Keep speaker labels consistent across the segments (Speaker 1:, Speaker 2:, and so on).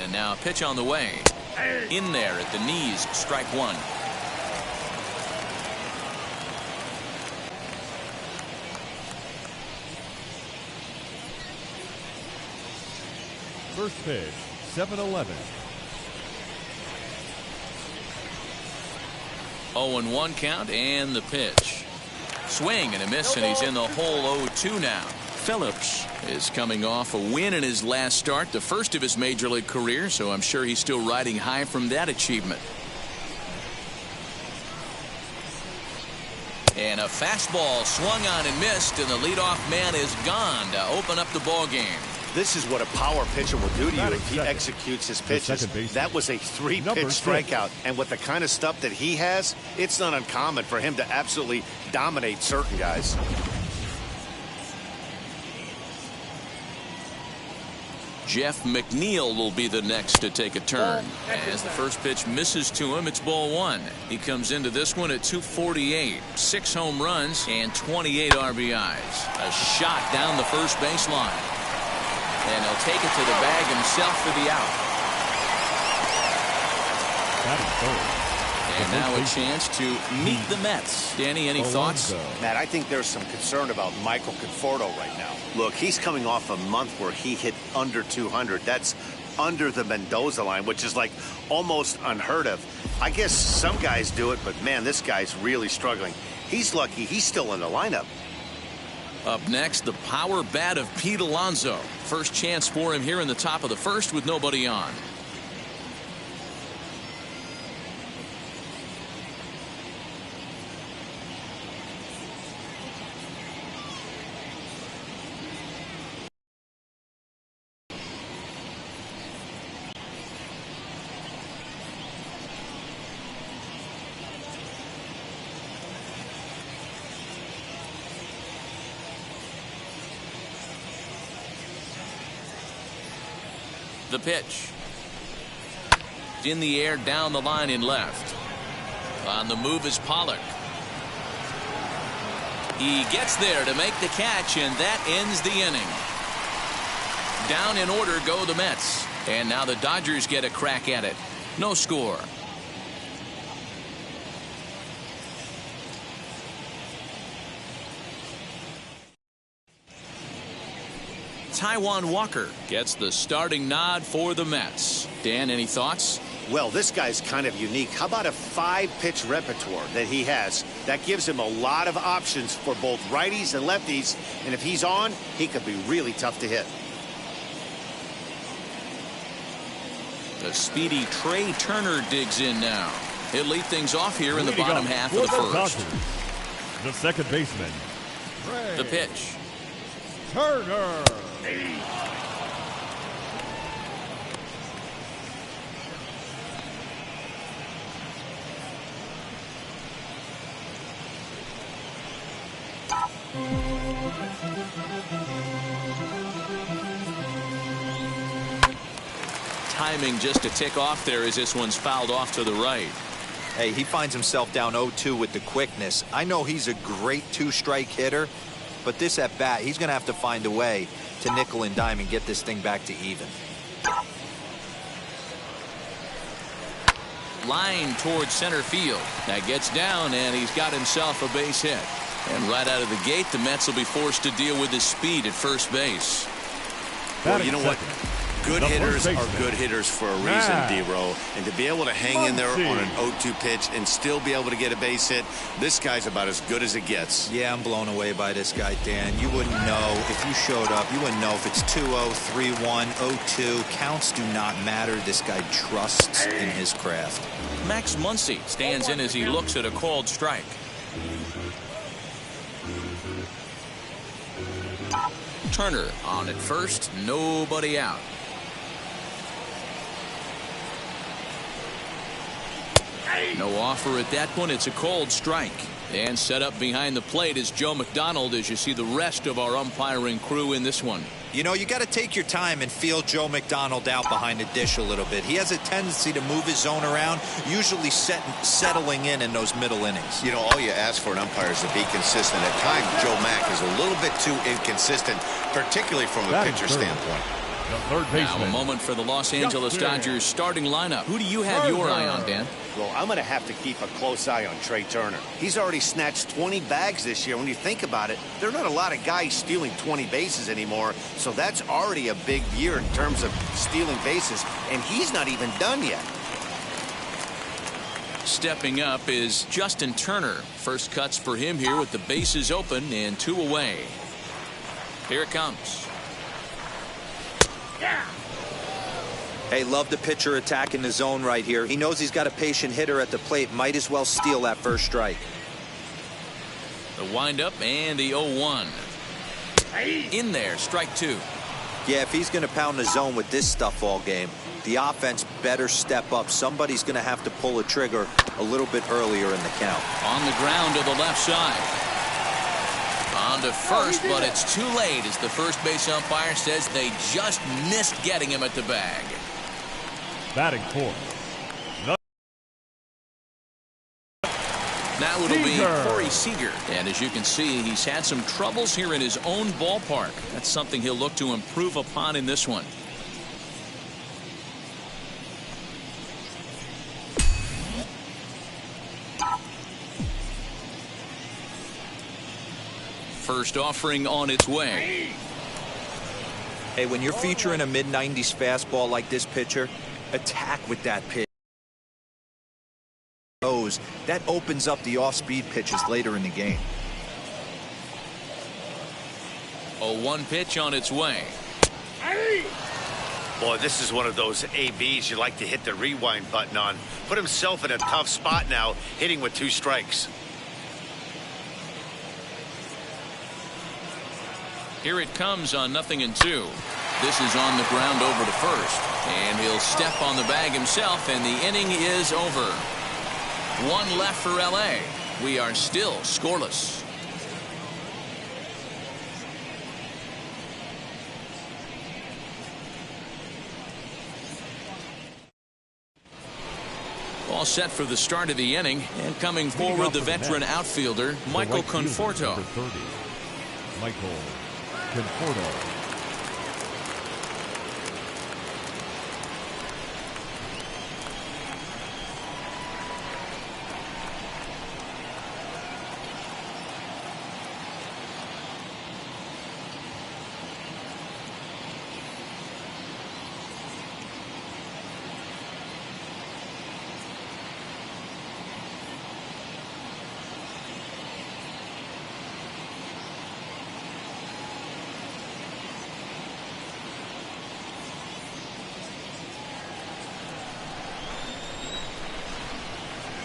Speaker 1: And now a pitch on the way. In there at the knees, strike one.
Speaker 2: First pitch, 7-11.
Speaker 1: 0-1 count and the pitch. Swing and a miss, and he's in the hole 0-2 now. Phillips is coming off a win in his last start, the first of his major league career, so I'm sure he's still riding high from that achievement. And a fastball swung on and missed, and the leadoff man is gone to open up the ball game.
Speaker 3: This is what a power pitcher will do to you if he executes his pitches. That was a 3-pitch strikeout, and with the kind of stuff that he has, it's not uncommon for him to absolutely dominate certain guys.
Speaker 1: Jeff Mcneal will be the next to take a turn. As the first pitch misses to him, it's ball one. He comes into this one at 248. 6 home runs and 28 RBIs. A shot down the first baseline. And he'll take it to the bag himself for the out. And now a chance to meet the Mets. Danny, any thoughts?
Speaker 3: Matt, I think there's some concern about Michael Conforto right now. Look, he's coming off a month where he hit under 200. That's under the Mendoza line, which is like almost unheard of. I guess some guys do it, but man, this guy's really struggling. He's lucky he's still in the lineup.
Speaker 1: Up next, the power bat of Pete Alonso. First chance for him here in the top of the first with nobody on. The pitch. In the air, down the line in left. On the move is Pollock. He gets there to make the catch, and that ends the inning. Down in order go the Mets. And now the Dodgers get a crack at it. No score. Taiwan Walker gets the starting nod for the Mets. Dan, any thoughts?
Speaker 3: Well, this guy's kind of unique. How about a 5-pitch repertoire that he has? That gives him a lot of options for both righties and lefties. And if he's on, he could be really tough to hit.
Speaker 1: The speedy Trey Turner digs in now. He'll lead things off here in the bottom half of the first.
Speaker 2: The second baseman,
Speaker 1: The pitch.
Speaker 2: Turner.
Speaker 1: Timing just to tick off there as this one's fouled off to the right.
Speaker 4: Hey, he finds himself down 0-2 with the quickness. I know he's a great 2-strike hitter, but this at bat, he's going to have to find a way to nickel and dime and get this thing back to even.
Speaker 1: Line towards center field. That gets down, and he's got himself a base hit. And right out of the gate, the Mets will be forced to deal with his speed at first base.
Speaker 3: Well, you know what? Good hitters are good hitters for a reason, D-Row. And to be able to hang in there on an 0-2 pitch and still be able to get a base hit, this guy's about as good as it gets.
Speaker 4: Yeah, I'm blown away by this guy, Dan. You wouldn't know if you showed up. You wouldn't know if it's 2-0, 3-1, 0-2. Counts do not matter. This guy trusts in his craft.
Speaker 1: Max Muncy stands in as he looks at a called strike. Turner on at first, nobody out. No offer at that point. It's a cold strike. And set up behind the plate is Joe McDonald as you see the rest of our umpiring crew in this one.
Speaker 4: You know, you got to take your time and feel Joe McDonald out behind the dish a little bit. He has a tendency to move his zone around, usually settling in those middle innings.
Speaker 3: You know, all you ask for an umpire is to be consistent. At times, Joe Mack is a little bit too inconsistent, particularly from a pitcher standpoint.
Speaker 2: The third
Speaker 1: Now
Speaker 2: baseman.
Speaker 1: a moment for the Los Angeles Dodgers starting lineup. Who do you have your eye on, Dan?
Speaker 3: Well, I'm going to have to keep a close eye on Trey Turner. He's already snatched 20 bags this year. When you think about it, there are not a lot of guys stealing 20 bases anymore, so that's already a big year in terms of stealing bases, and he's not even done yet.
Speaker 1: Stepping up is Justin Turner. First cuts for him here with the bases open and 2 away. Here it comes.
Speaker 4: Hey, love the pitcher attacking the zone right here. He knows he's got a patient hitter at the plate. Might as well steal that first strike.
Speaker 1: The windup and the 0-1. In there, strike 2.
Speaker 4: Yeah, if he's going to pound the zone with this stuff all game, the offense better step up. Somebody's going to have to pull a trigger a little bit earlier in the count.
Speaker 1: On the ground to the left side. On to first, but it's too late as the first base umpire says they just missed getting him at the bag.
Speaker 2: Batting fourth.
Speaker 1: Now it'll be
Speaker 2: Seeger.
Speaker 1: Corey Seeger. And as you can see, he's had some troubles here in his own ballpark. That's something he'll look to improve upon in this one. First offering on its way.
Speaker 4: Hey, when you're featuring a mid-90s fastball like this pitcher, attack with that pitch. That opens up the off-speed pitches later in the game.
Speaker 1: 0-1 pitch on its way.
Speaker 3: Boy, this is one of those ABs you like to hit the rewind button on. Put himself in a tough spot now, hitting with 2 strikes.
Speaker 1: Here it comes on 0-2. This is on the ground over to first. And he'll step on the bag himself, and the inning is over. 1 left for LA. We are still scoreless. All set for the start of the inning, and coming forward the veteran outfielder Miguel Castro.
Speaker 2: Miguel Castro.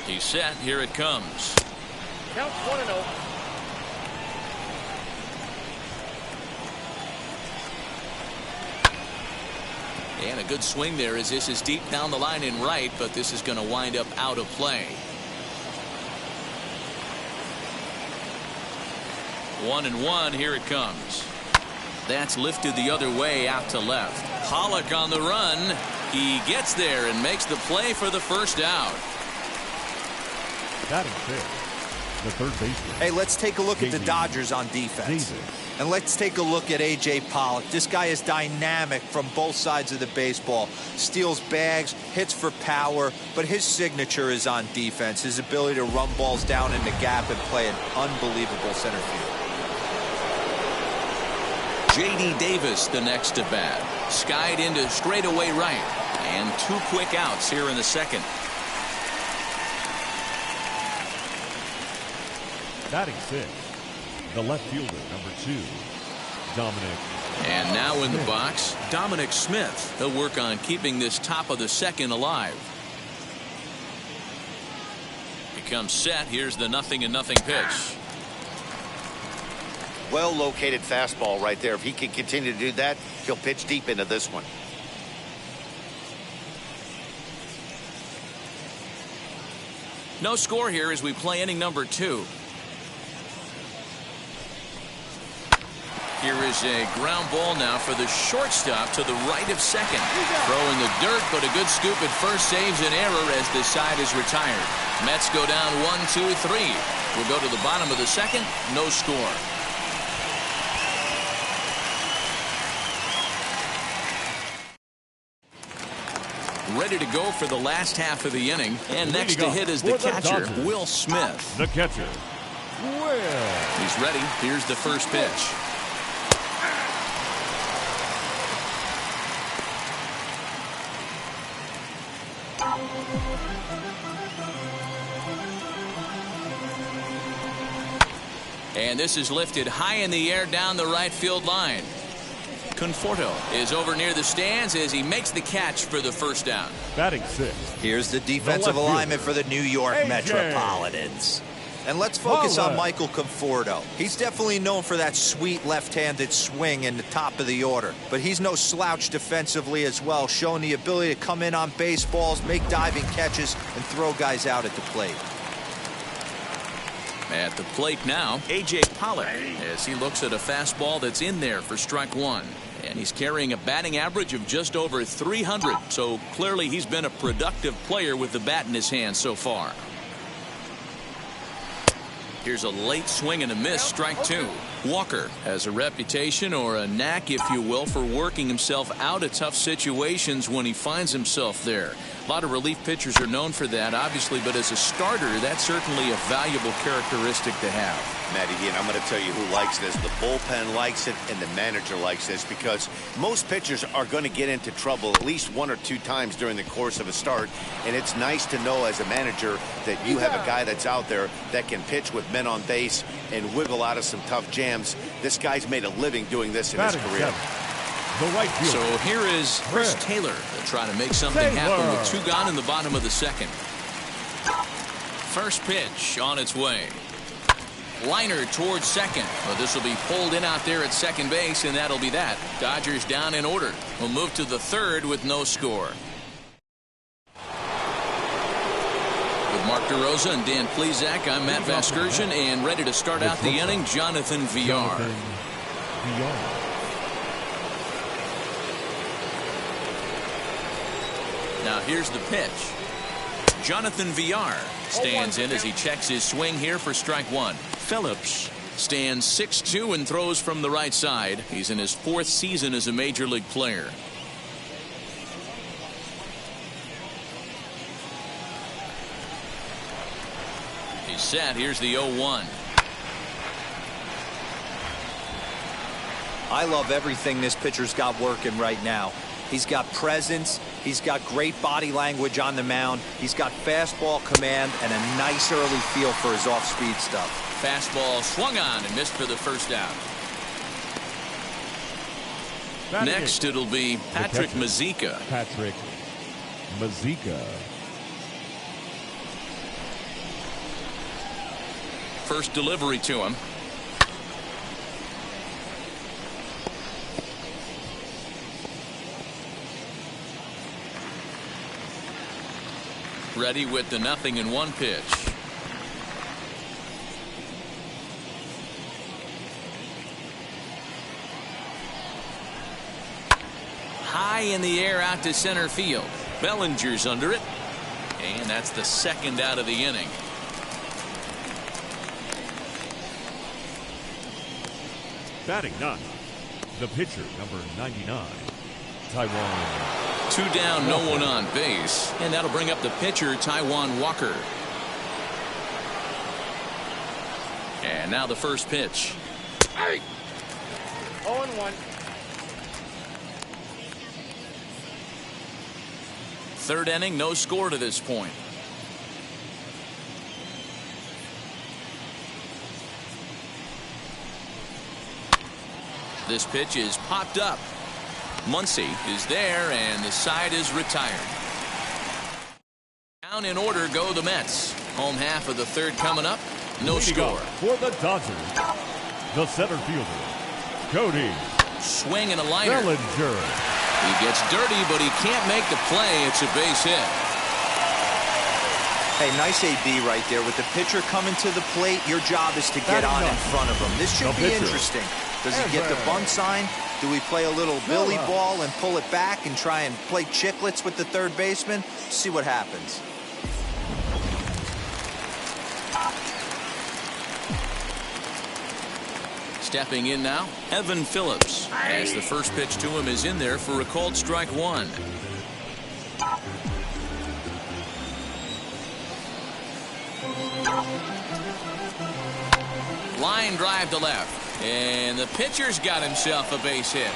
Speaker 1: He's set. Here it comes.
Speaker 5: Count 1-0.
Speaker 1: And a good swing there as this is deep down the line in right, but this is going to wind up out of play. 1-1. Here it comes. That's lifted the other way out to left. Pollock on the run. He gets there and makes the play for the first out.
Speaker 2: Batting fifth, the third baseman.
Speaker 4: Hey, let's take a look at the Dodgers on defense. And let's take a look at A.J. Pollock. This guy is dynamic from both sides of the baseball. Steals bags, hits for power, but his signature is on defense. His ability to run balls down in the gap and play an unbelievable center field.
Speaker 1: J.D. Davis the next to bat. Skied into straightaway right. And 2 quick outs here in the second.
Speaker 2: Batting sixth, the left fielder, number 2, Dominic.
Speaker 1: And now in the box, Dominic Smith. He'll work on keeping this top of the second alive. Becomes set. Here's the 0-0 pitch.
Speaker 3: Well located fastball right there. If he can continue to do that, he'll pitch deep into this one.
Speaker 1: No score here as we play inning number 2. Here is a ground ball now for the shortstop to the right of second. Throw in the dirt, but a good scoop at first saves an error as the side is retired. Mets go down 1-2-3. We'll go to the bottom of the second. No score. ready to go for the last half of the inning. And next to hit is the catcher, Will Smith.
Speaker 2: The catcher, Will.
Speaker 1: He's ready. Here's the first pitch. And this is lifted high in the air down the right field line. Conforto is over near the stands as he makes the catch for the first down.
Speaker 2: Batting sixth.
Speaker 4: Here's the defensive alignment for the New York Metropolitans. And let's focus on Michael Conforto. He's definitely known for that sweet left-handed swing in the top of the order. But he's no slouch defensively as well, showing the ability to come in on baseballs, make diving catches, and throw guys out at the plate.
Speaker 1: At the plate now, A.J. Pollock, as he looks at a fastball that's in there for strike one. And he's carrying a batting average of just over 300. So clearly he's been a productive player with the bat in his hand so far. Here's a late swing and a miss, strike two. Walker has a reputation, or a knack if you will, for working himself out of tough situations when he finds himself there. A lot of relief pitchers are known for that, obviously, but as a starter, that's certainly a valuable characteristic to have.
Speaker 3: Matty, and I'm going to tell you who likes this. The bullpen likes it, and the manager likes this, because most pitchers are going to get into trouble at least one or two times during the course of a start, and it's nice to know as a manager that you have a guy that's out there that can pitch with men on base and wiggle out of some tough jams. This guy's made a living doing this in his career.
Speaker 1: So here is Chris Taylor to try to make something happen with two gone in the bottom of the second. First pitch on its way. Liner towards second. Well, this will be pulled in out there at second base, and that'll be that. Dodgers down in order. We'll move to the third with no score. With Mark DeRosa and Dan Plesac, I'm Matt Vasgersian, and ready to start out the inning, Jonathan Villar. Now here's the pitch. Jonathan Villar stands in as he checks his swing here for strike one. Phillips stands 6'2" and throws from the right side. He's in his fourth season as a major league player. He's set. Here's the 0-1.
Speaker 4: I love everything this pitcher's got working right now. He's got presence. He's got great body language on the mound. He's got fastball command and a nice early feel for his off-speed stuff.
Speaker 1: Fastball swung on and missed for the first out. Next, it'll be Patrick Mizeka.
Speaker 2: Patrick Mazeka.
Speaker 1: First delivery to him. Ready with the 0-1 pitch. High in the air out to center field. Bellinger's under it. And that's the second out of the inning.
Speaker 2: Batting ninth, the pitcher, number 99, Taiwan.
Speaker 1: Two down, no one on base. And that'll bring up the pitcher, Taiwan Walker. And now the first pitch.
Speaker 5: 0-1.
Speaker 1: Third inning, no score to this point. This pitch is popped up. Muncy is there, and the side is retired. Down in order go the Mets. Home half of the third coming up. No score.
Speaker 2: For the Dodgers, the center fielder, Cody.
Speaker 1: Swing and a liner.
Speaker 2: Bellinger.
Speaker 1: He gets dirty, but he can't make the play. It's a base hit.
Speaker 4: Hey, nice AB right there. With the pitcher coming to the plate, your job is to get on in front of him. This should be interesting. Does he get the bunt sign? Do we play a little Billy ball and pull it back and try and play chicklets with the third baseman? See what happens.
Speaker 1: Stepping in now, Evan Phillips, as the first pitch to him is in there for a called strike one. Line drive to left. And the pitcher's got himself a base hit.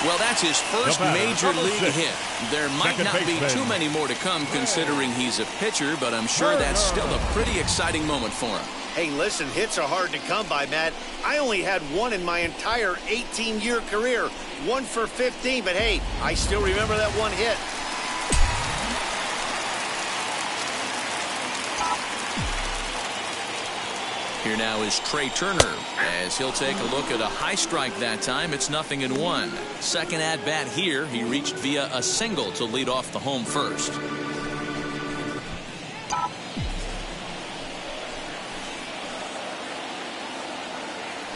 Speaker 1: Well, that's his first major league hit. There might not be too many more to come considering he's a pitcher, but I'm sure that's still a pretty exciting moment for him.
Speaker 3: Hey, listen, hits are hard to come by, Matt. I only had one in my entire 18-year career. 1 for 15, but hey, I still remember that one hit.
Speaker 1: Here now is Trey Turner as he'll take a look at a high strike that time. It's 0-1. Second at bat here. He reached via a single to lead off the home first.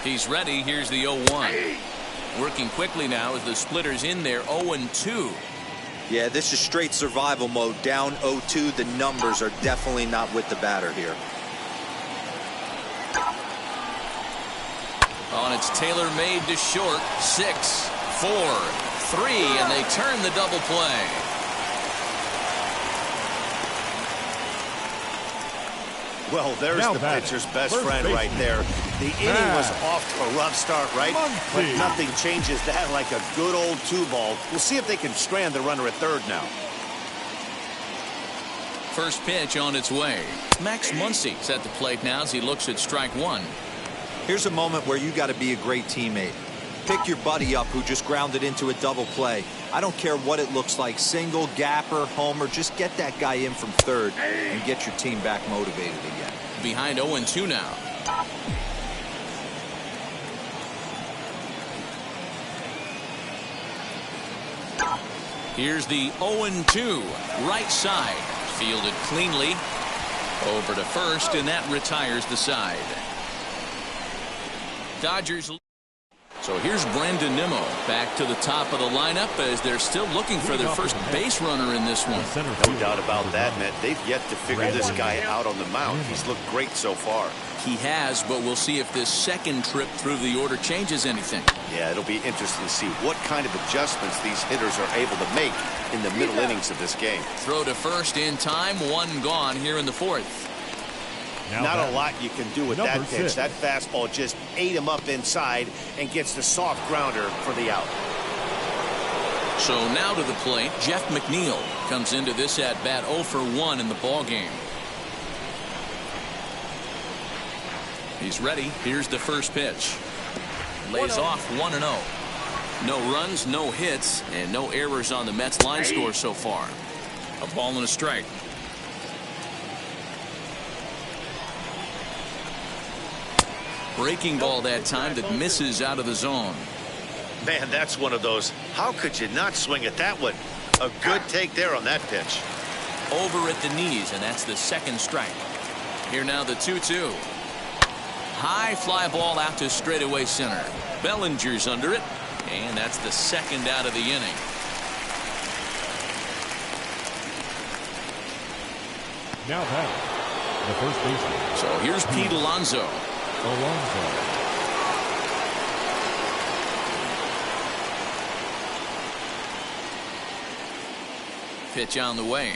Speaker 1: He's ready. Here's the 0-1. Working quickly now as the splitter's in there. 0-2.
Speaker 4: Yeah, this is straight survival mode. Down 0-2. The numbers are definitely not with the batter here.
Speaker 1: On it's tailor-made to short. 6, 4, 3, and they turn the double play.
Speaker 3: Well, there's the pitcher's best friend right there. The inning was off to a rough start, right? But nothing changes that like a good old 2-ball. We'll see if they can strand the runner at third now.
Speaker 1: First pitch on its way. Max Muncy's at the plate now as he looks at strike one.
Speaker 4: Here's a moment where you got to be a great teammate. Pick your buddy up who just grounded into a double play. I don't care what it looks like, single, gapper, homer, just get that guy in from third and get your team back motivated again.
Speaker 1: Behind 0-2 now. Here's the 0-2 right side. Fielded cleanly over to first, and that retires the side. Dodgers. So here's Brandon Nemo back to the top of the lineup as they're still looking for their first base runner in this one.
Speaker 3: No doubt about that, Matt. They've yet to figure this guy out on the mound. He's looked great so far.
Speaker 1: He has, but we'll see if this second trip through the order changes anything.
Speaker 3: Yeah, it'll be interesting to see what kind of adjustments these hitters are able to make in the middle innings of this game.
Speaker 1: Throw to first in time, one gone here in the fourth.
Speaker 3: Not a lot you can do with that pitch. That fastball just ate him up inside and gets the soft grounder for the out.
Speaker 1: So now to the plate, Jeff Mcneal comes into this at bat 0 for 1 in the ball game. He's ready. Here's the first pitch. Lays off 1-0. No runs, no hits, and no errors on the Mets line score so far. A ball and a strike. Breaking ball that time that misses out of the zone.
Speaker 3: Man, that's one of those. How could you not swing at that one? A good take there on that pitch.
Speaker 1: Over at the knees, and that's the second strike. Here now the 2-2. High fly ball out to straightaway center. Bellinger's under it, and that's the second out of the inning.
Speaker 2: Now batting, the first baseman.
Speaker 1: So here's Pete Alonso. Pitch on the way.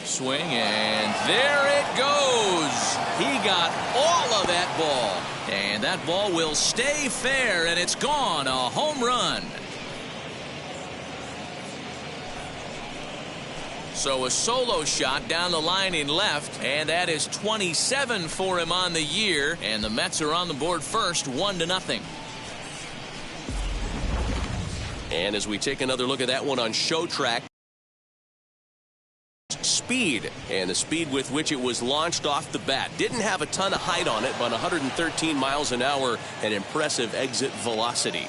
Speaker 1: Swing, and there it goes. He got all of that ball, and that ball will stay fair, and it's gone. A home run. So a solo shot down the line in left, and that is 27 for him on the year, and the Mets are on the board first, 1-0.
Speaker 6: And as we take another look at that one on Show Track, speed, and the speed with which it was launched off the bat. Didn't have a ton of height on it, but 113 miles an hour, an impressive exit velocity.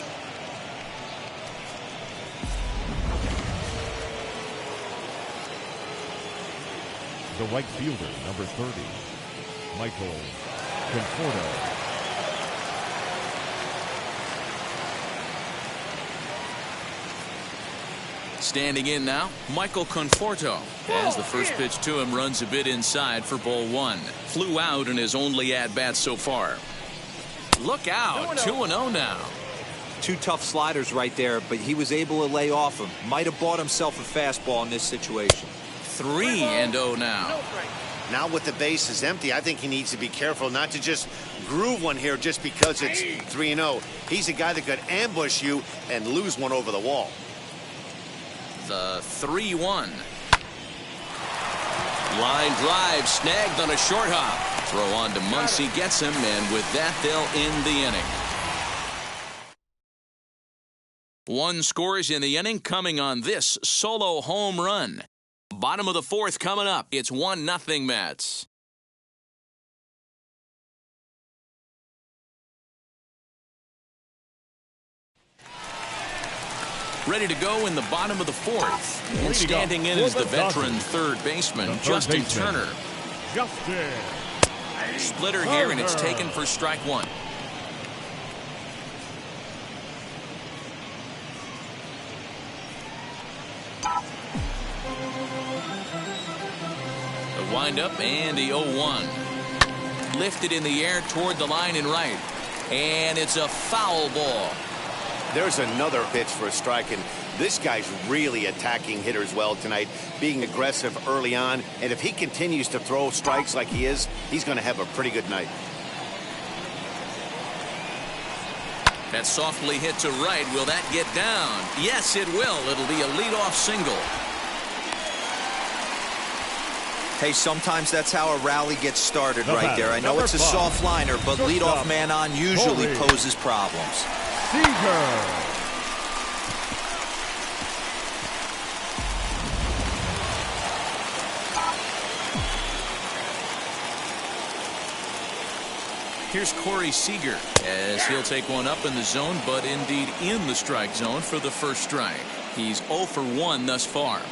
Speaker 2: The right fielder, number 30, Michael Conforto.
Speaker 1: Standing in now, Michael Conforto, as the first pitch to him runs a bit inside for ball one. Flew out in his only at-bat so far. Look out, 2-0 now.
Speaker 4: Two tough sliders right there, but he was able to lay off him. Might have bought himself a fastball in this situation.
Speaker 1: 3-0 now.
Speaker 3: Now with the bases empty, I think he needs to be careful not to just groove one here just because it's 3-0. He's a guy that could ambush you and lose one over the wall.
Speaker 1: The 3-1.
Speaker 6: Line drive snagged on a short hop.
Speaker 1: Throw on to Muncy, gets him, and with that they'll end the inning. One scores in the inning coming on this solo home run. Bottom of the fourth coming up. It's 1-0 Mets. Ready to go in the bottom of the fourth. And standing in is the veteran third baseman, Justin Turner. Splitter here, and it's taken for strike one. The windup and the 0-1. Lifted in the air toward the line and right. And it's a foul ball.
Speaker 3: There's another pitch for a strike, and this guy's really attacking hitters well tonight, being aggressive early on, and if he continues to throw strikes like he is, he's going to have a pretty good night.
Speaker 1: That softly hit to right. Will that get down? Yes, it will. It'll be a leadoff single.
Speaker 4: Hey, sometimes that's how a rally gets started right there. I know it's a soft liner, but leadoff man on usually poses problems.
Speaker 2: Seeger.
Speaker 1: Here's Corey Seeger as he'll take one up in the zone, but indeed in the strike zone for the first strike. He's 0 for 1 thus far.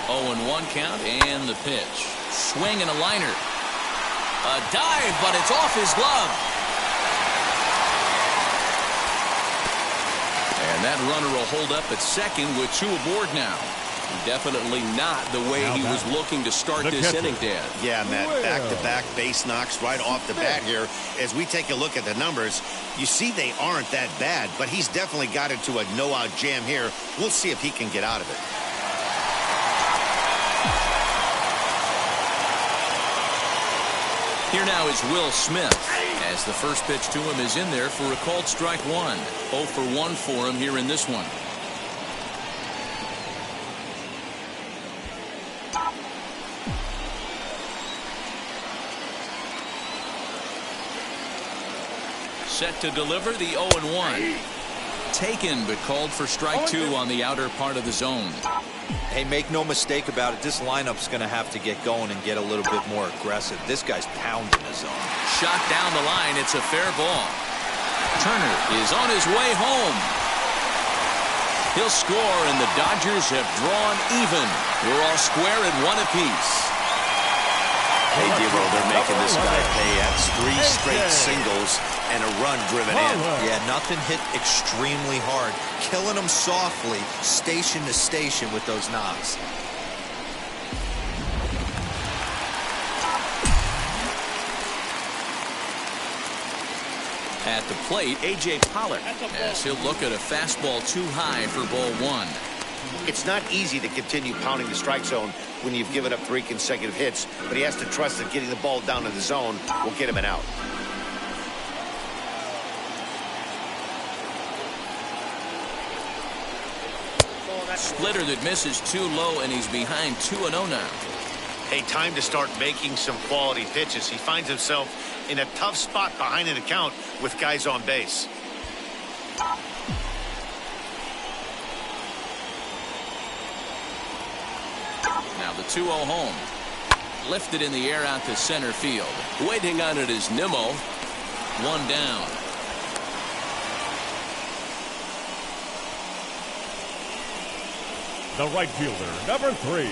Speaker 1: 0-1 count, and the pitch. Swing and a liner. A dive, but it's off his glove. And that runner will hold up at second with 2 aboard now. Definitely not the way he was looking to start this inning, Dan.
Speaker 3: Yeah, Matt, back-to-back base knocks right off the bat here. As we take a look at the numbers, you see they aren't that bad, but he's definitely got into a no-out jam here. We'll see if he can get out of it.
Speaker 1: Here now is Will Smith, as the first pitch to him is in there for a called strike one. 0 for 1 for him here in this one. Set to deliver the 0-1. Taken, but called for strike 2 on the outer part of the zone.
Speaker 4: Hey, make no mistake about it. This lineup's going to have to get going and get a little bit more aggressive. This guy's pounding the zone.
Speaker 1: Shot down the line. It's a fair ball. Turner is on his way home. He'll score, and the Dodgers have drawn even. We're all square at 1 apiece.
Speaker 3: Hey, Dero, they're making this guy pay. That's 3 straight singles and a run driven in.
Speaker 4: Yeah, nothing hit extremely hard. Killing them softly, station to station with those knocks.
Speaker 1: At the plate, A.J. Pollock, as he'll look at a fastball too high for ball 1.
Speaker 3: It's not easy to continue pounding the strike zone when you've given up 3 consecutive hits, but he has to trust that getting the ball down in the zone will get him an out.
Speaker 1: Splitter that misses too low, and he's behind 2-0 now.
Speaker 3: Hey, time to start making some quality pitches. He finds himself in a tough spot behind an account with guys on base.
Speaker 1: Now the 2-0 home. Lifted in the air out to center field.
Speaker 6: Waiting on it is Nemo.
Speaker 1: 1 down.
Speaker 2: The right fielder, number 3,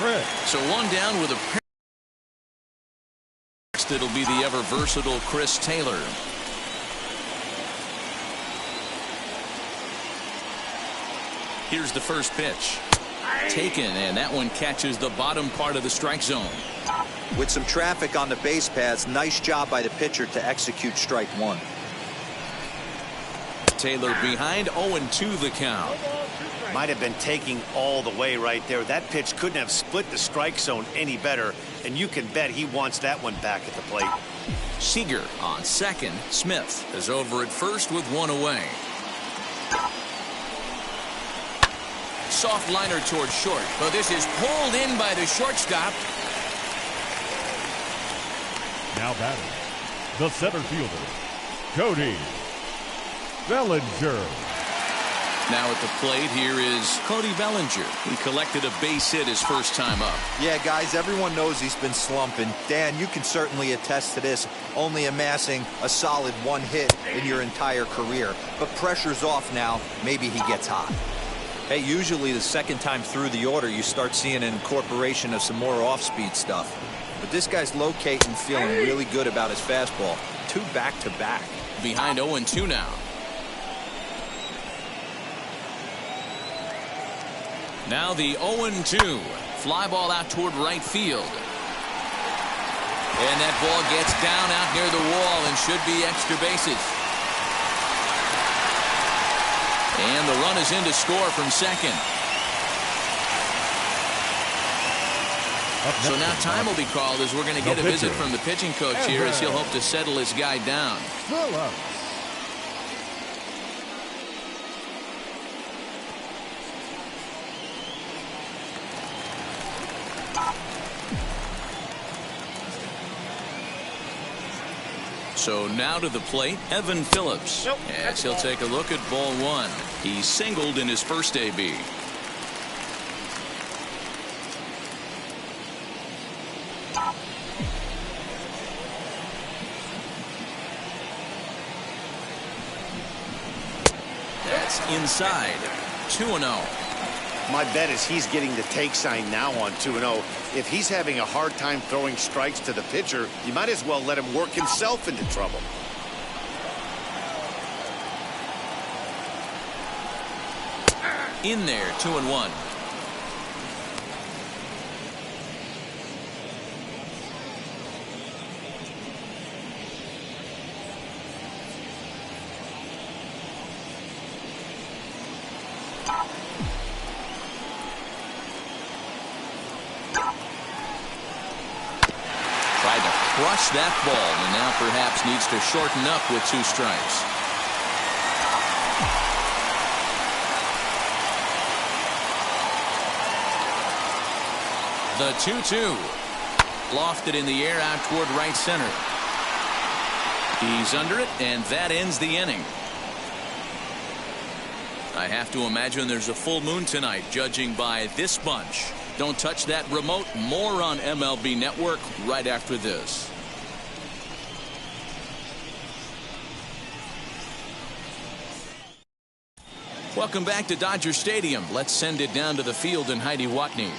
Speaker 2: Chris.
Speaker 1: So 1 down with a Next, it'll be the ever-versatile Chris Taylor. Here's the first pitch. Taken, and that one catches the bottom part of the strike zone.
Speaker 4: With some traffic on the base paths, nice job by the pitcher to execute strike one.
Speaker 1: Taylor behind, 0-2 the count.
Speaker 3: Might have been taking all the way right there. That pitch couldn't have split the strike zone any better, and you can bet he wants that one back at the plate.
Speaker 1: Seeger on second. Smith is over at first with one away. Soft liner towards short. But this is pulled in by the shortstop.
Speaker 2: Now batting, the center fielder, Cody Bellinger.
Speaker 1: Now at the plate, here is Cody Bellinger. He collected a base hit his first time up.
Speaker 4: Yeah, guys, everyone knows he's been slumping. Dan, you can certainly attest to this, only amassing a solid one hit in your entire career. But pressure's off now. Maybe he gets hot. Hey, usually the second time through the order, you start seeing an incorporation of some more off-speed stuff. But this guy's locating, feeling really good about his fastball. 2 back-to-back.
Speaker 1: Behind 0-2 now. Now the 0-2. Fly ball out toward right field. And that ball gets down out near the wall and should be extra bases. And the run is in to score from second. So now time will be called as we're going to get a visit from the pitching coach here as he'll hope to settle his guy down.
Speaker 2: Phillips.
Speaker 1: So now to the plate, Evan Phillips. As he'll take a look at ball one. He singled in his first AB. That's inside. 2-0.
Speaker 3: My bet is he's getting the take sign now on 2-0. If he's having a hard time throwing strikes to the pitcher, you might as well let him work himself into trouble.
Speaker 1: In there, 2-1. Crush that ball, and now perhaps needs to shorten up with 2 strikes. The 2-2. Lofted in the air out toward right center. He's under it, and that ends the inning. I have to imagine there's a full moon tonight, judging by this bunch. Don't touch that remote. More on MLB Network right after this. Welcome back to Dodger Stadium. Let's send it down to the field and Heidi Watney.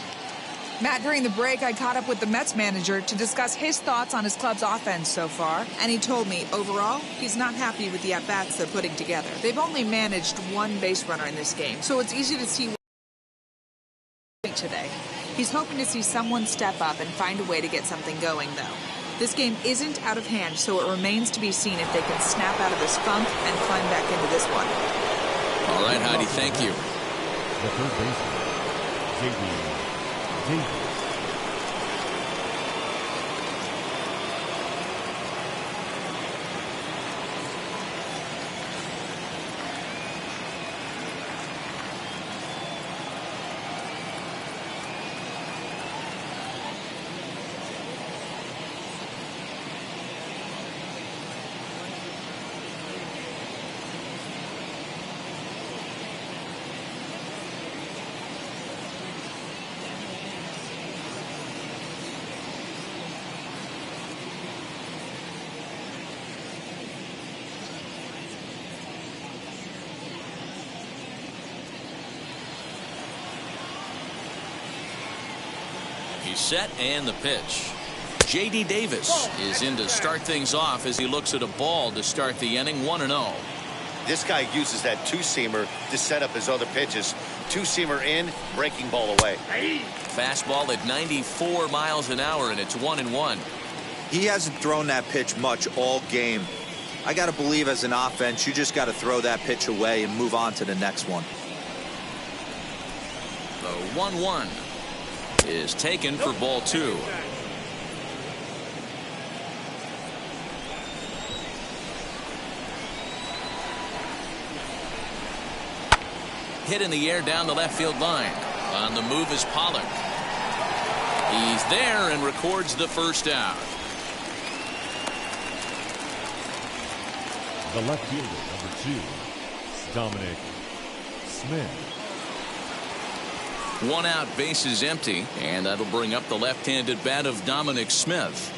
Speaker 7: Matt, during the break, I caught up with the Mets manager to discuss his thoughts on his club's offense so far, and he told me, overall, he's not happy with the at-bats they're putting together. They've only managed 1 base runner in this game, so it's easy to see today. He's hoping to see someone step up and find a way to get something going, though. This game isn't out of hand, so it remains to be seen if they can snap out of this funk and climb back into this one.
Speaker 1: All right, Heidi, thank you.
Speaker 2: The third baseman, J.D. Davis.
Speaker 1: He's set, and the pitch. J.D. Davis is in to start things off as he looks at a ball to start the inning. 1-0.
Speaker 3: This guy uses that two-seamer to set up his other pitches. Two-seamer in, breaking ball away.
Speaker 1: Fastball at 94 miles an hour, and it's 1-1.
Speaker 4: He hasn't thrown that pitch much all game. I got to believe as an offense, you just got to throw that pitch away and move on to the next one.
Speaker 1: The 1-1 is taken for ball 2. Hit in the air down the left field line. On the move is Pollard. He's there and records the first out.
Speaker 2: The left fielder, number 2, Dominic Smith.
Speaker 1: 1 out, bases empty, and that'll bring up the left-handed bat of Dominic Smith.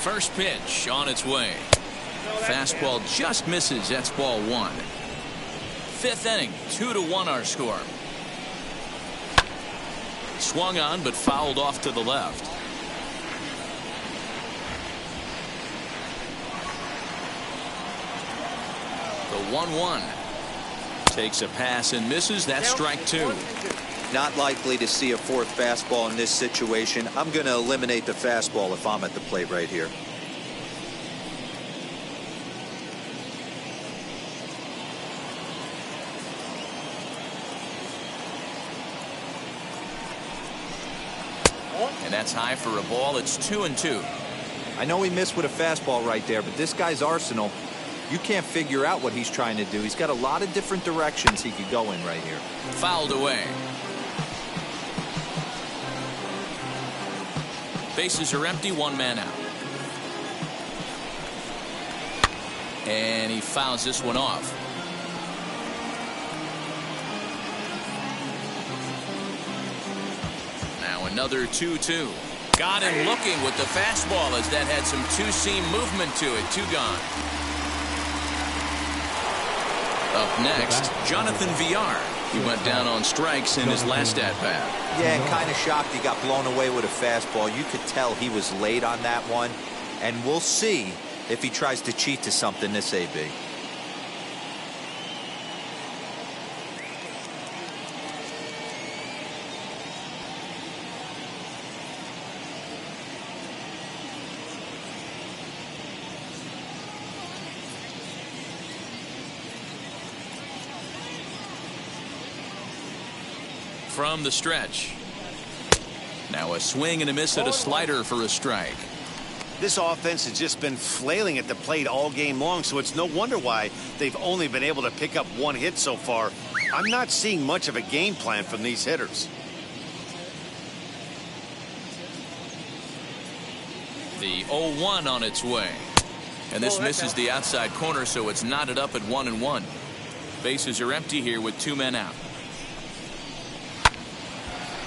Speaker 1: First pitch on its way. Fastball just misses. That's ball 1. 5th inning, 2-1 our score. Swung on but fouled off to the left. The 1-1 takes a pass and misses. That's strike 2.
Speaker 4: Not likely to see a 4th fastball in this situation. I'm going to eliminate the fastball if I'm at the plate right here.
Speaker 1: And that's high for a ball. It's 2-2.
Speaker 4: I know he missed with a fastball right there, but this guy's arsenal, you can't figure out what he's trying to do. He's got a lot of different directions he could go in right here.
Speaker 1: Fouled away. Bases are empty. 1 man out. And he fouls this one off. Now another 2-2. Got him looking with the fastball as that had some two-seam movement to it. 2 gone. Up next, Jonathan Villar. He went down on strikes in his last at-bat.
Speaker 4: Yeah, kind of shocked he got blown away with a fastball. You could tell he was late on that one. And we'll see if he tries to cheat to something this AB.
Speaker 1: From the stretch. Now a swing and a miss at a slider for a strike.
Speaker 3: This offense has just been flailing at the plate all game long, so it's no wonder why they've only been able to pick up 1 hit so far. I'm not seeing much of a game plan from these hitters.
Speaker 1: The 0-1 on its way. And this misses the outside corner, so it's knotted up at 1-1. Bases are empty here with 2 men out.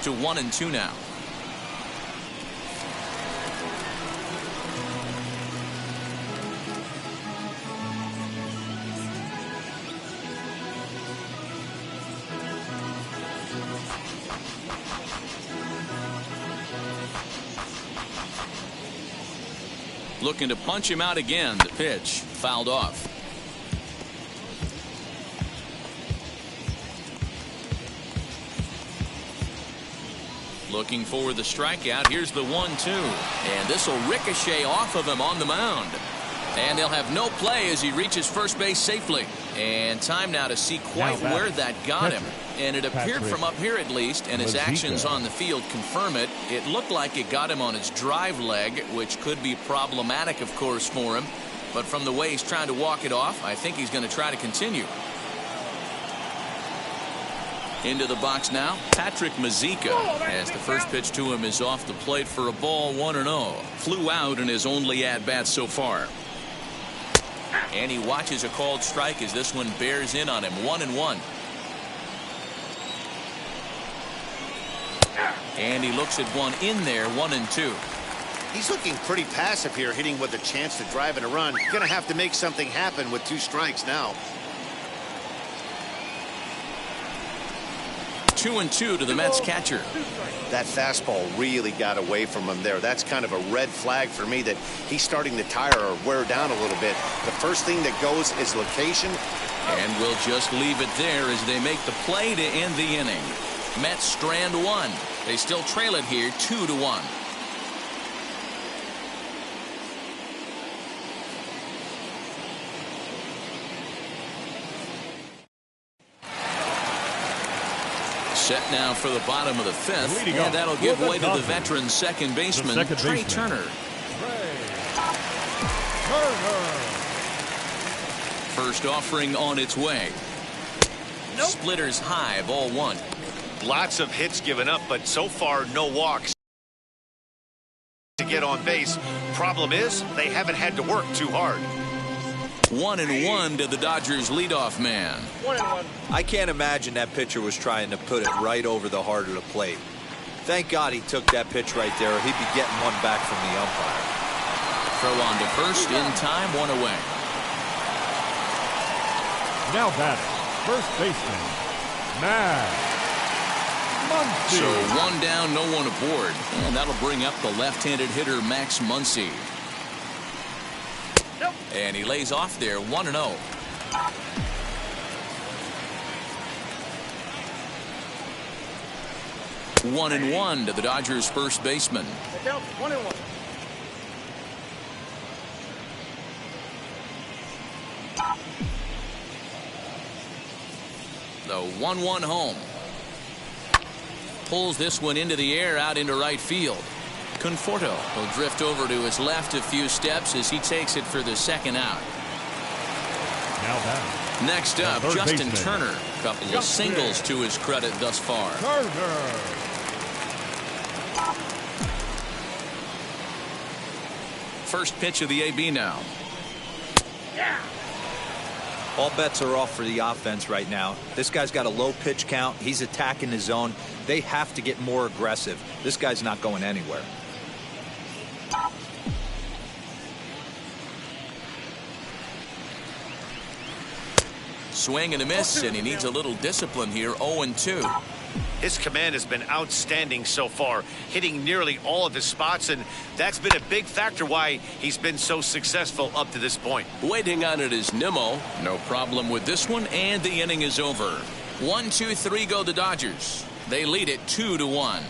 Speaker 1: To 1-2 now. Looking to punch him out again. The pitch fouled off. Looking for the strikeout. Here's the 1-2. And this will ricochet off of him on the mound. And they'll have no play as he reaches first base safely. And time now to see quite where that got him. And it appeared from up here at least, and his actions on the field confirm it. It looked like it got him on his drive leg, which could be problematic, of course, for him. But from the way he's trying to walk it off, I think he's going to try to continue. Into the box now, Patrick Mizeka, as the first pitch to him is off the plate for a ball. 1-0. Flew out in his only at-bat so far. And he watches a called strike as this one bears in on him. 1-1. And he looks at one in there. 1-2.
Speaker 3: He's looking pretty passive here, hitting with a chance to drive in a run. Gonna have to make something happen with 2 strikes now.
Speaker 1: 2-2 to the Mets catcher.
Speaker 3: That fastball really got away from him there. That's kind of a red flag for me that he's starting to tire or wear down a little bit. The first thing that goes is location.
Speaker 1: And we'll just leave it there as they make the play to end the inning. Mets strand one. They still trail it here 2-1. Set now for the bottom of the fifth, and that'll give way to the veteran second baseman, Trey Turner. First offering on its way. Splitters high, ball one.
Speaker 3: Lots of hits given up, but so far no walks to get on base. Problem is, they haven't had to work too hard.
Speaker 1: 1-1 to the Dodgers leadoff man.
Speaker 5: 1-1.
Speaker 4: I can't imagine that pitcher was trying to put it right over the heart of the plate. Thank God he took that pitch right there, or he'd be getting one back from the umpire.
Speaker 1: Throw on to first in time, one away.
Speaker 2: Now batting, first baseman, Muncy.
Speaker 1: So one down, no one aboard. And that'll bring up the left-handed hitter, Max Muncy. And he lays off there, 1-0. One and one to the Dodgers first baseman.
Speaker 5: 1-1.
Speaker 1: The 1-1 home. Pulls this one into the air out into right field. Conforto will drift over to his left a few steps as he takes it for the second out.
Speaker 2: Now back.
Speaker 1: Next up, Justin Turner. Couple of singles to his credit thus far.
Speaker 2: Turner.
Speaker 1: First pitch of the AB now.
Speaker 4: All bets are off for the offense right now. This guy's got a low pitch count. He's attacking the zone. They have to get more aggressive. This guy's not going anywhere.
Speaker 1: Swing and a miss, and he needs a little discipline here. 0-2.
Speaker 3: His command has been outstanding so far, hitting nearly all of his spots, and that's been a big factor why he's been so successful up to this point.
Speaker 6: Waiting on it is Nemo.
Speaker 1: No problem with this one, and the inning is over. 1, 2, 3 go the Dodgers. They lead it 2-1.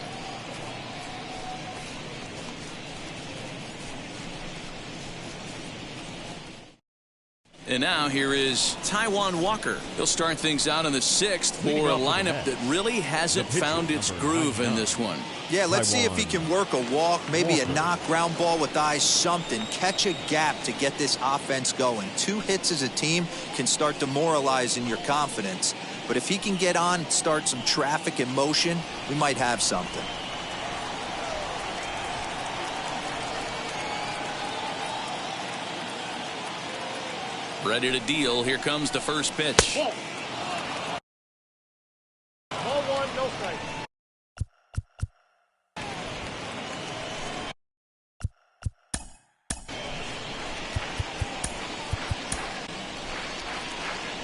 Speaker 1: And now here is Taiwan Walker. He'll start things out in the sixth for a lineup that really hasn't found its groove in this one.
Speaker 4: Yeah, let's see if he can work a walk, maybe a knock, ground ball with eyes, something. Catch a gap to get this offense going. 2 hits as a team can start demoralizing your confidence. But if he can get on, start some traffic in motion, we might have something.
Speaker 1: Ready to deal. Here comes the first pitch.
Speaker 5: Ball 1, no strike.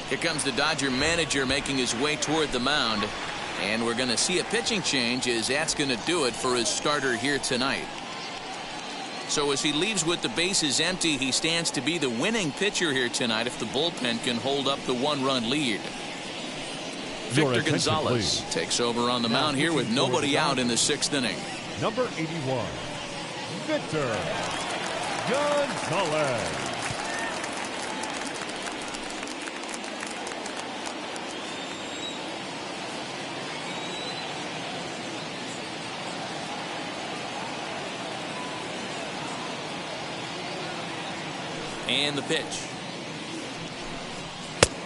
Speaker 1: Here comes the Dodger manager making his way toward the mound. And we're going to see a pitching change as that's going to do it for his starter here tonight. So as he leaves with the bases empty, he stands to be the winning pitcher here tonight if the bullpen can hold up the 1-run lead. Victor Gonzalez takes over on the mound here with nobody out in the 6th inning.
Speaker 2: Number 81, Victor Gonzalez.
Speaker 1: And the pitch.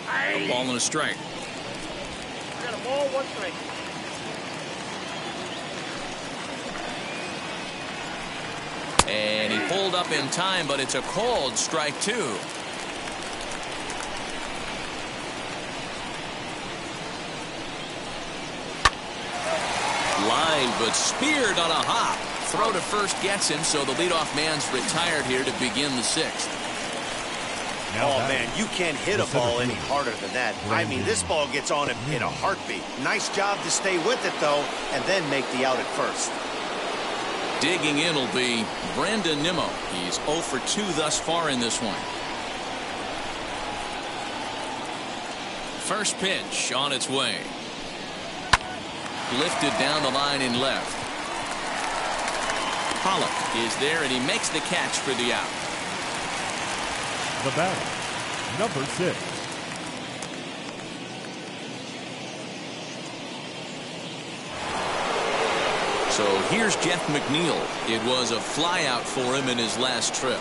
Speaker 1: A ball and a strike.
Speaker 5: I got a ball, 1 strike.
Speaker 1: And he pulled up in time, but it's a called strike 2. Line, but speared on a hop. Throw to first gets him, so the leadoff man's retired here to begin the 6th.
Speaker 3: Oh, man, you can't hit a ball any harder than that. I mean, this ball gets on him in a heartbeat. Nice job to stay with it, though, and then make the out at first.
Speaker 1: Digging in will be Brandon Nemo. He's 0 for 2 thus far in this one. First pitch on its way. Lifted down the line in left. Pollock is there, and he makes the catch for the out.
Speaker 2: The batter, number 6.
Speaker 1: So here's Jeff Mcneal. It was a flyout for him in his last trip.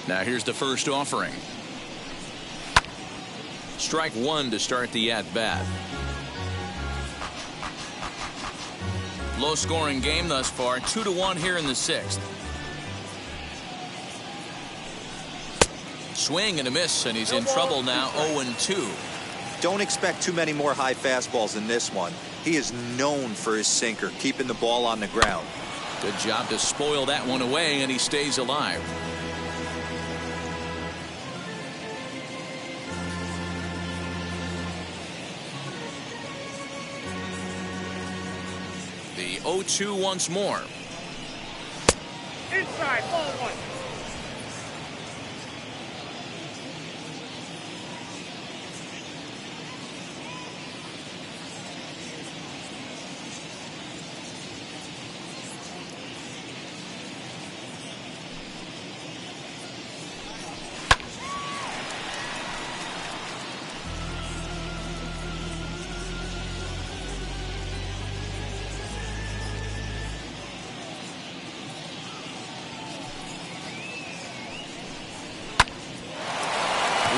Speaker 1: Now here's the first offering. Strike 1 to start the at-bat. Low-scoring game thus far, 2-1 here in the 6th. Swing and a miss, and he's in trouble now, 0-2.
Speaker 4: Don't expect too many more high fastballs in this one. He is known for his sinker, keeping the ball on the ground.
Speaker 1: Good job to spoil that one away, and he stays alive. The 0-2 once more.
Speaker 5: Inside, ball 1.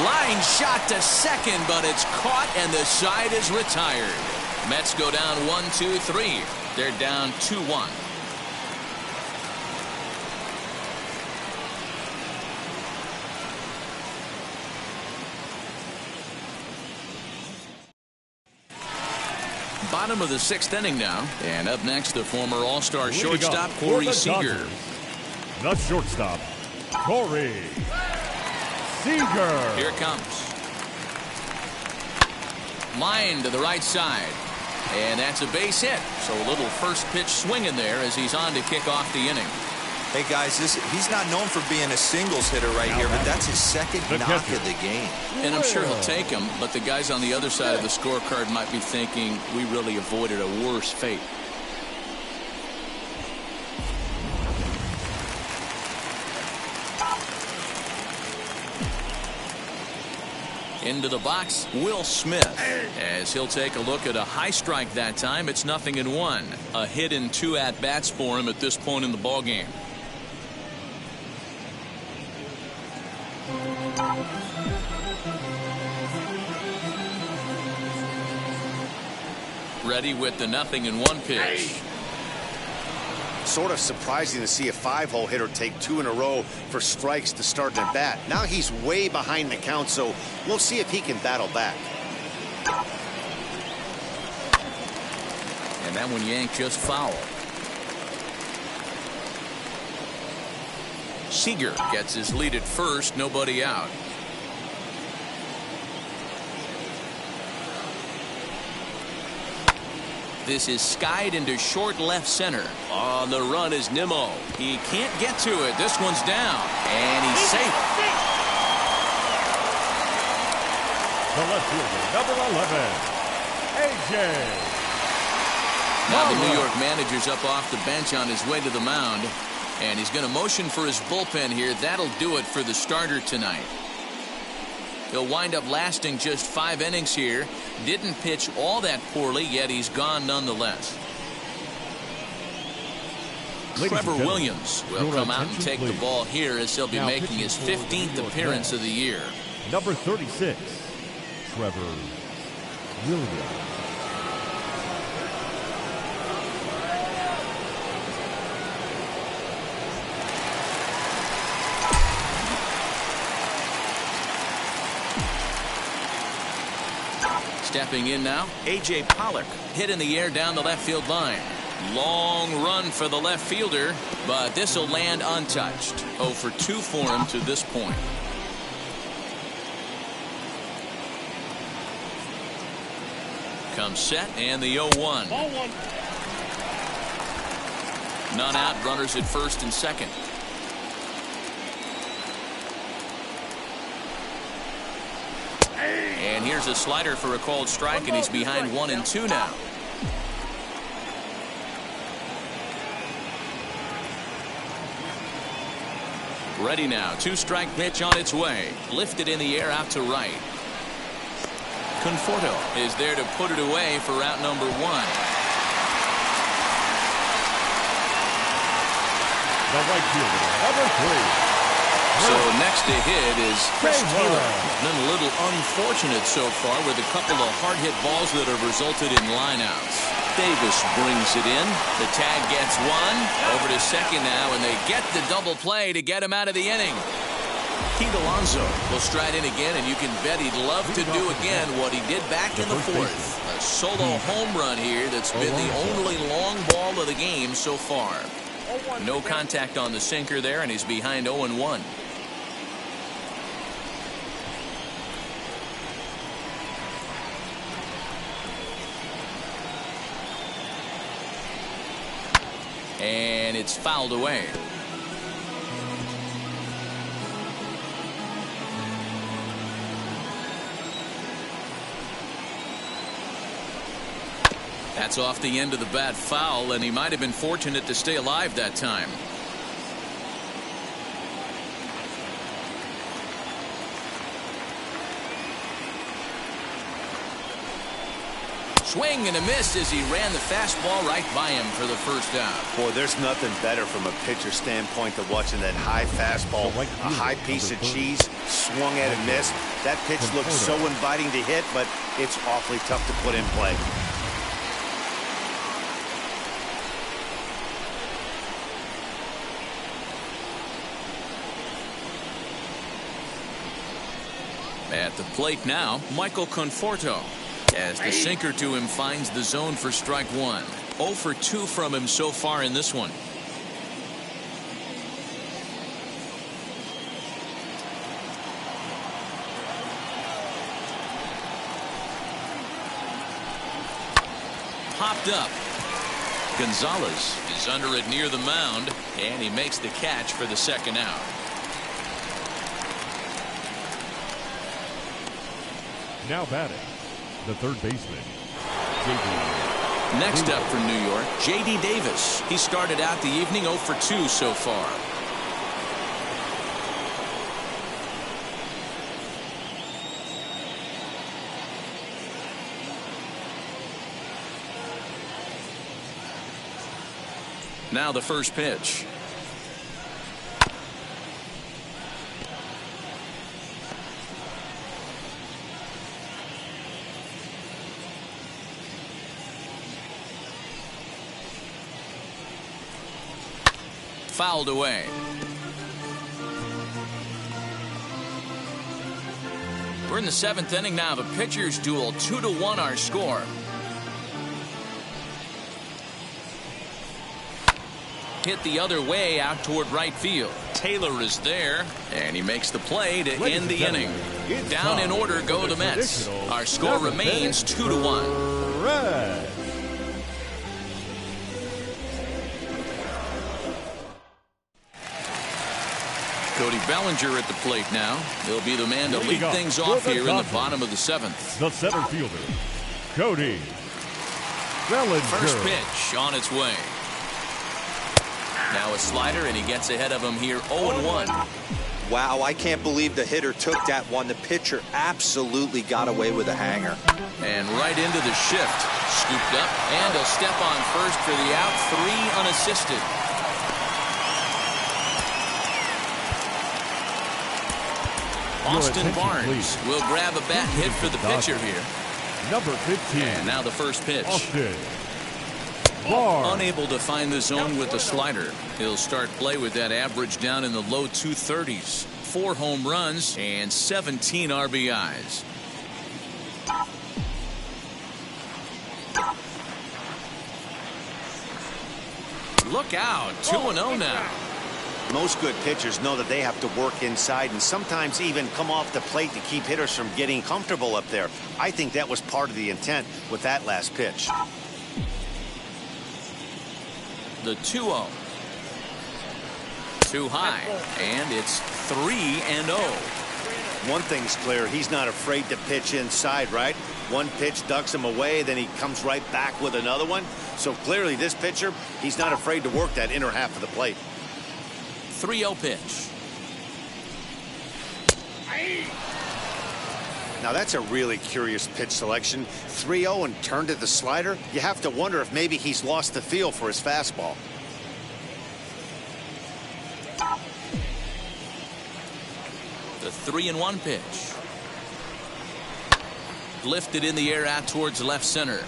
Speaker 1: Line shot to second, but it's caught and the side is retired. Mets go down 1-2-3. They're down 2-1. Bottom of the 6th inning now, and up next the former All-Star shortstop Corey Seeger.
Speaker 2: The shortstop, Corey Seeger.
Speaker 1: Here it comes. Line to the right side. And that's a base hit. So a little first pitch swing in there as he's on to kick off the inning.
Speaker 4: Hey, guys, he's not known for being a singles hitter right here, but that's his second knock of the game.
Speaker 1: And I'm sure he'll take him, but the guys on the other side of the scorecard might be thinking we really avoided a worse fate. Into the box, Will Smith, as he'll take a look at a high strike that time. It's 0-1. A hit in 2 at-bats for him at this point in the ballgame. Ready with the 0-1 pitch.
Speaker 3: Sort of surprising to see a 5-hole hitter take 2 in a row for strikes to start an at-bat. Now he's way behind the count, so we'll see if he can battle back.
Speaker 1: And that one yanked just foul. Seeger gets his lead at first, nobody out. This is skied into short left center. On the run is Nemo. He can't get to it. This one's down. And he's safe.
Speaker 2: The left fielder, number 11, A.J.
Speaker 1: Now the New York manager's up off the bench on his way to the mound. And he's going to motion for his bullpen here. That'll do it for the starter tonight. He'll wind up lasting just 5 innings here. Didn't pitch all that poorly, yet he's gone nonetheless. Trevor Williams will come out and take the ball here as he'll be making his 15th appearance of the year.
Speaker 2: Number 36, Trevor Williams.
Speaker 1: Stepping in now, A.J. Pollock. Hit in the air down the left field line. Long run for the left fielder, but this will land untouched. 0 for 2 for him to this point. Comes set and the 0-1.
Speaker 5: Ball one.
Speaker 1: None out, runners at first and second. And here's a slider for a called strike, and he's behind 1-2 now. Ready now. 2-strike pitch on its way. Lifted in the air out to right. Conforto is there to put it away for out number 1.
Speaker 2: The right fielder, number 3.
Speaker 1: So next to hit is Chris Taylor. Been a little unfortunate so far with a couple of hard-hit balls that have resulted in lineouts. Davis brings it in. The tag gets one. Over to second now, and they get the double play to get him out of the inning. Pete Alonso will stride in again, and you can bet he'd love to do again what he did back in the fourth. A solo home run here that's been the only long ball of the game so far. No contact on the sinker there, and he's behind 0-1. And it's fouled away. That's off the end of the bat foul, and he might have been fortunate to stay alive that time. Swing and a miss as he ran the fastball right by him for the first out.
Speaker 3: Boy, there's nothing better from a pitcher standpoint than watching that high fastball, a high piece of cheese, swung at and missed. That pitch looks so inviting to hit, but it's awfully tough to put in play.
Speaker 1: At the plate now, Michael Conforto. As the sinker to him finds the zone for strike 1. 0 for 2 from him so far in this one. Popped up. Gonzalez is under it near the mound, and he makes the catch for the second out.
Speaker 2: Now batting, the third baseman,
Speaker 1: Next up for New York, J.D. Davis. He started out the evening 0 for 2 so far. Now the first pitch. Fouled away. We're in the 7th inning now. The pitchers duel 2-1 our score. Hit the other way out toward right field. Taylor is there, and he makes the play to end the inning. Down in order go the Mets. Our score remains 2-1.
Speaker 2: Red.
Speaker 1: Cody Bellinger at the plate now. He'll be the man to lead things off here in the bottom of the 7th.
Speaker 2: The center fielder, Cody Bellinger.
Speaker 1: First pitch on its way. Now a slider, and he gets ahead of him here 0-1.
Speaker 4: Wow, I can't believe the hitter took that one. The pitcher absolutely got away with a hanger.
Speaker 1: And right into the shift. Scooped up, and he'll step on first for the out. 3 unassisted. Austin Barnes will grab a bat hit for the pitcher here.
Speaker 2: Number 15.
Speaker 1: And now the first pitch.
Speaker 2: Austin Barnes.
Speaker 1: Unable to find the zone with the slider. He'll start play with that average down in the low 230s. 4 home runs and 17 RBIs. Look out. 2-0 now.
Speaker 3: Most good pitchers know that they have to work inside and sometimes even come off the plate to keep hitters from getting comfortable up there. I think that was part of the intent with that last pitch.
Speaker 1: The 2-0. Too high, and it's 3-0.
Speaker 3: One thing's clear, he's not afraid to pitch inside, right? One pitch ducks him away, then he comes right back with another one. So clearly this pitcher, he's not afraid to work that inner half of the plate.
Speaker 1: 3-0 pitch.
Speaker 3: Now that's a really curious pitch selection. 3-0 and turned to the slider. You have to wonder if maybe he's lost the feel for his fastball.
Speaker 1: The 3-1 pitch. Lifted in the air out towards left center.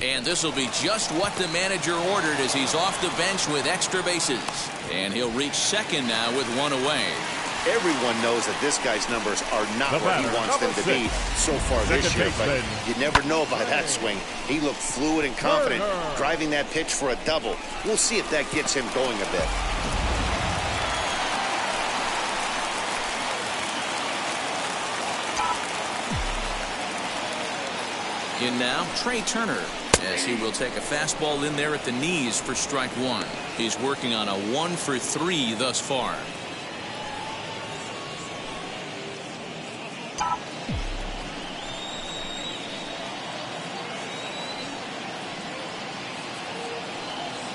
Speaker 1: And this will be just what the manager ordered as he's off the bench with extra bases. And he'll reach second now with one away.
Speaker 3: Everyone knows that this guy's numbers are not where he wants them to be so far this year, but you never know by that swing. He looked fluid and confident, driving that pitch for a double. We'll see if that gets him going a bit.
Speaker 1: In now, Trey Turner, as he will take a fastball in there at the knees for strike one. He's working on a 1-for-3 thus far.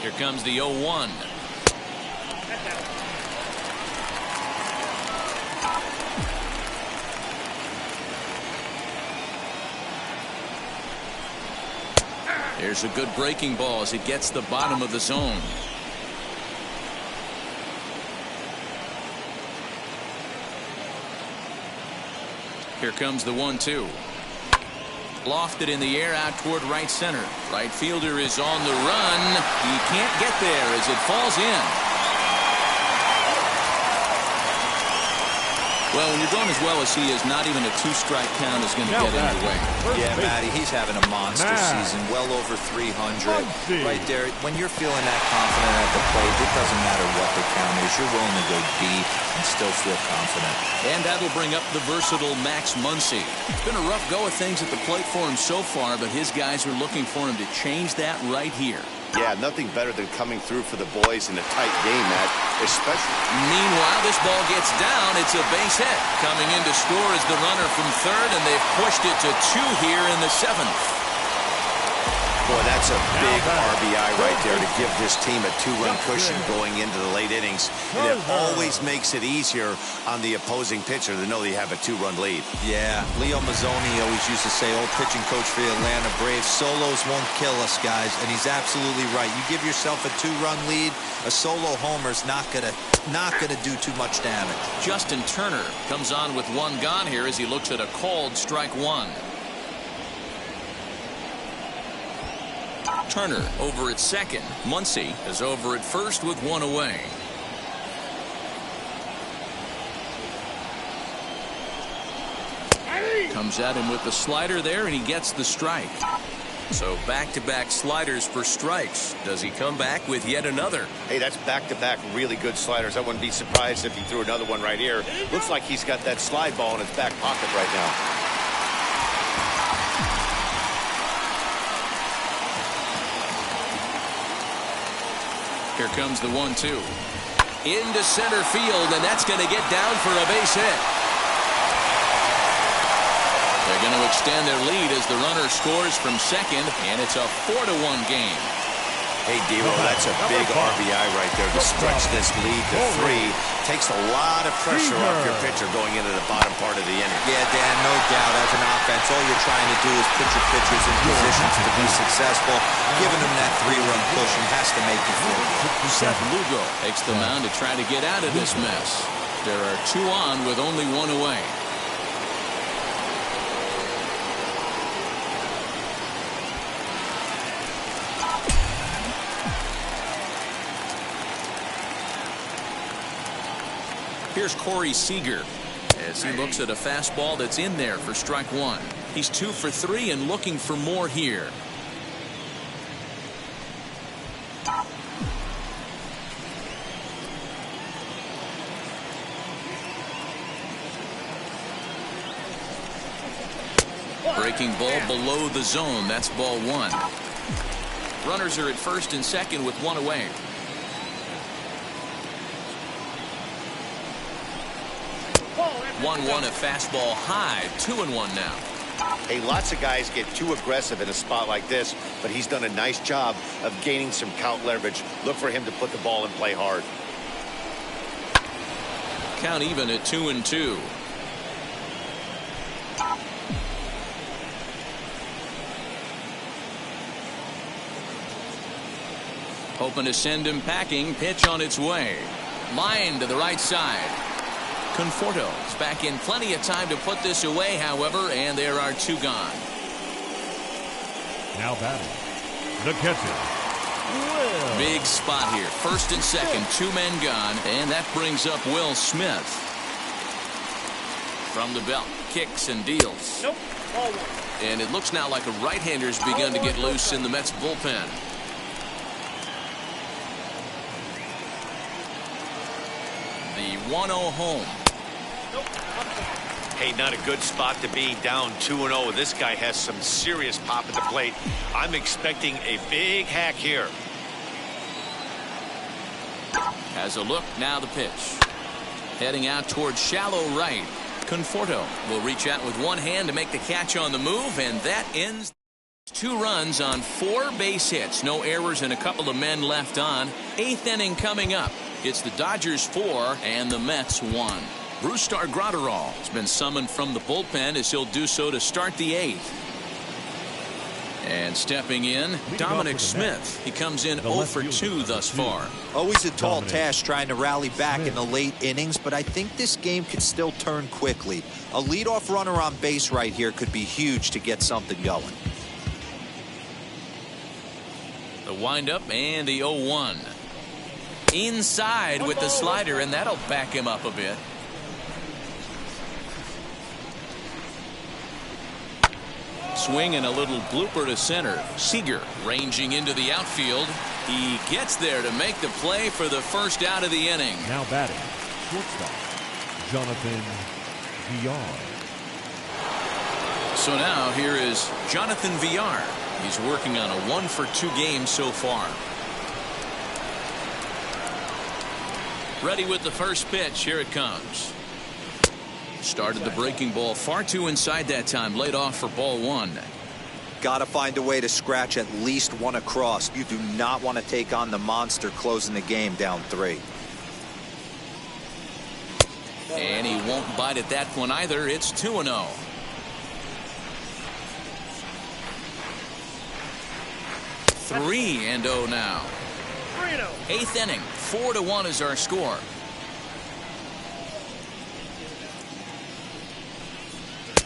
Speaker 1: Here comes the 0-1. There's a good breaking ball as it gets the bottom of the zone. Here comes the 1-2. Lofted in the air out toward right center. Right fielder is on the run. He can't get there as it falls in. Well, when you're going as well as he is, not even a 2-strike count is going to get in your way.
Speaker 4: Yeah, Matty, he's having a monster season, well over 300. Right there, when you're feeling that confident at the plate, it doesn't matter what the count is. You're willing to go deep and still feel confident.
Speaker 1: And that'll bring up the versatile Max Muncy. It's been a rough go of things at the plate for him so far, but his guys are looking for him to change that right here.
Speaker 3: Yeah, nothing better than coming through for the boys in a tight game, Matt, especially.
Speaker 1: Meanwhile, this ball gets down. It's a base hit. Coming in to score is the runner from third, and they've pushed it to 2 here in the 7th.
Speaker 3: Boy, that's a big RBI right there to give this team a 2-run cushion going into the late innings. And it always makes it easier on the opposing pitcher to know they have a 2-run lead.
Speaker 4: Yeah, Leo Mazzoni always used to say, old pitching coach for the Atlanta Braves, solos won't kill us, guys. And he's absolutely right. You give yourself a 2-run lead, a solo homer's not gonna do too much damage.
Speaker 1: Justin Turner comes on with 1 gone here as he looks at a called strike 1. Turner over at second. Muncy is over at first with 1 away. Comes at him with the slider there, and he gets the strike. So back-to-back sliders for strikes. Does he come back with yet another?
Speaker 3: Hey, that's back-to-back really good sliders. I wouldn't be surprised if he threw another one right here. Looks like he's got that slide ball in his back pocket right now.
Speaker 1: Here comes the 1-2. Into center field, and that's going to get down for a base hit. They're going to extend their lead as the runner scores from second, and it's a 4-1 game.
Speaker 3: Hey, Dero, that's a big RBI right there to stretch this lead to 3. Takes a lot of pressure off your pitcher going into the bottom part of the inning.
Speaker 4: Yeah, Dan, no doubt. As an offense, all you're trying to do is put your pitchers in positions to be successful. Giving them that 3-run cushion has to make you feel good.
Speaker 1: Seth Lugo takes the mound to try to get out of this mess. There are 2 on with only 1 away. Here's Corey Seeger as he looks at a fastball that's in there for strike 1. He's 2 for 3 and looking for more here. Breaking ball below the zone. That's ball one. Runners are at first and second with one away. One a fastball high. 2-1 now.
Speaker 3: Hey, lots of guys get too aggressive in a spot like this, but he's done a nice job of gaining some count leverage. Look for him to put the ball in play hard.
Speaker 1: Count even at 2-2. Hoping to send him packing. Pitch on its way. Line to the right side. Conforto is back in plenty of time to put this away, however, and there are two gone.
Speaker 2: Now batting, the catcher, Will.
Speaker 1: Big spot here. First and second, two men gone, and that brings up Will Smith. From the belt, kicks and deals.
Speaker 5: Nope. Ball one.
Speaker 1: And it looks now like a right-hander's begun to get loose in the Mets bullpen. The 1-0 home.
Speaker 3: Hey, not a good spot to be, down 2-0. This guy has some serious pop at the plate. I'm expecting a big hack here.
Speaker 1: Has a look, now the pitch. Heading out towards shallow right. Conforto will reach out with one hand to make the catch on the move, and that ends. 2 runs on 4 base hits. No errors and a couple of men left on. 8th inning coming up. It's the Dodgers 4 and the Mets 1. Brusdar Graterol has been summoned from the bullpen as he'll do so to start the 8th. And stepping in, Dominic Smith. He comes in 0 for 2 thus far.
Speaker 4: Always a tall task trying to rally back in the late innings, but I think this game could still turn quickly. A leadoff runner on base right here could be huge to get something going.
Speaker 1: The windup and the 0-1. Inside with the slider, and that'll back him up a bit. Swing and a little blooper to center. Seeger ranging into the outfield. He gets there to make the play for the first out of the inning.
Speaker 2: Now batting, shortstop, Jonathan Villar.
Speaker 1: So now here is Jonathan Villar. He's working on a 1 for 2 game so far. Ready with the first pitch. Here it comes. Started the breaking ball far too inside that time. Laid off for ball 1.
Speaker 4: Got to find a way to scratch at least one across. You do not want to take on the monster closing the game down 3.
Speaker 1: And he won't bite at that one either. It's 2-0. Three and 0 now.
Speaker 5: 3-0.
Speaker 1: 8th inning. 4-1 is our score.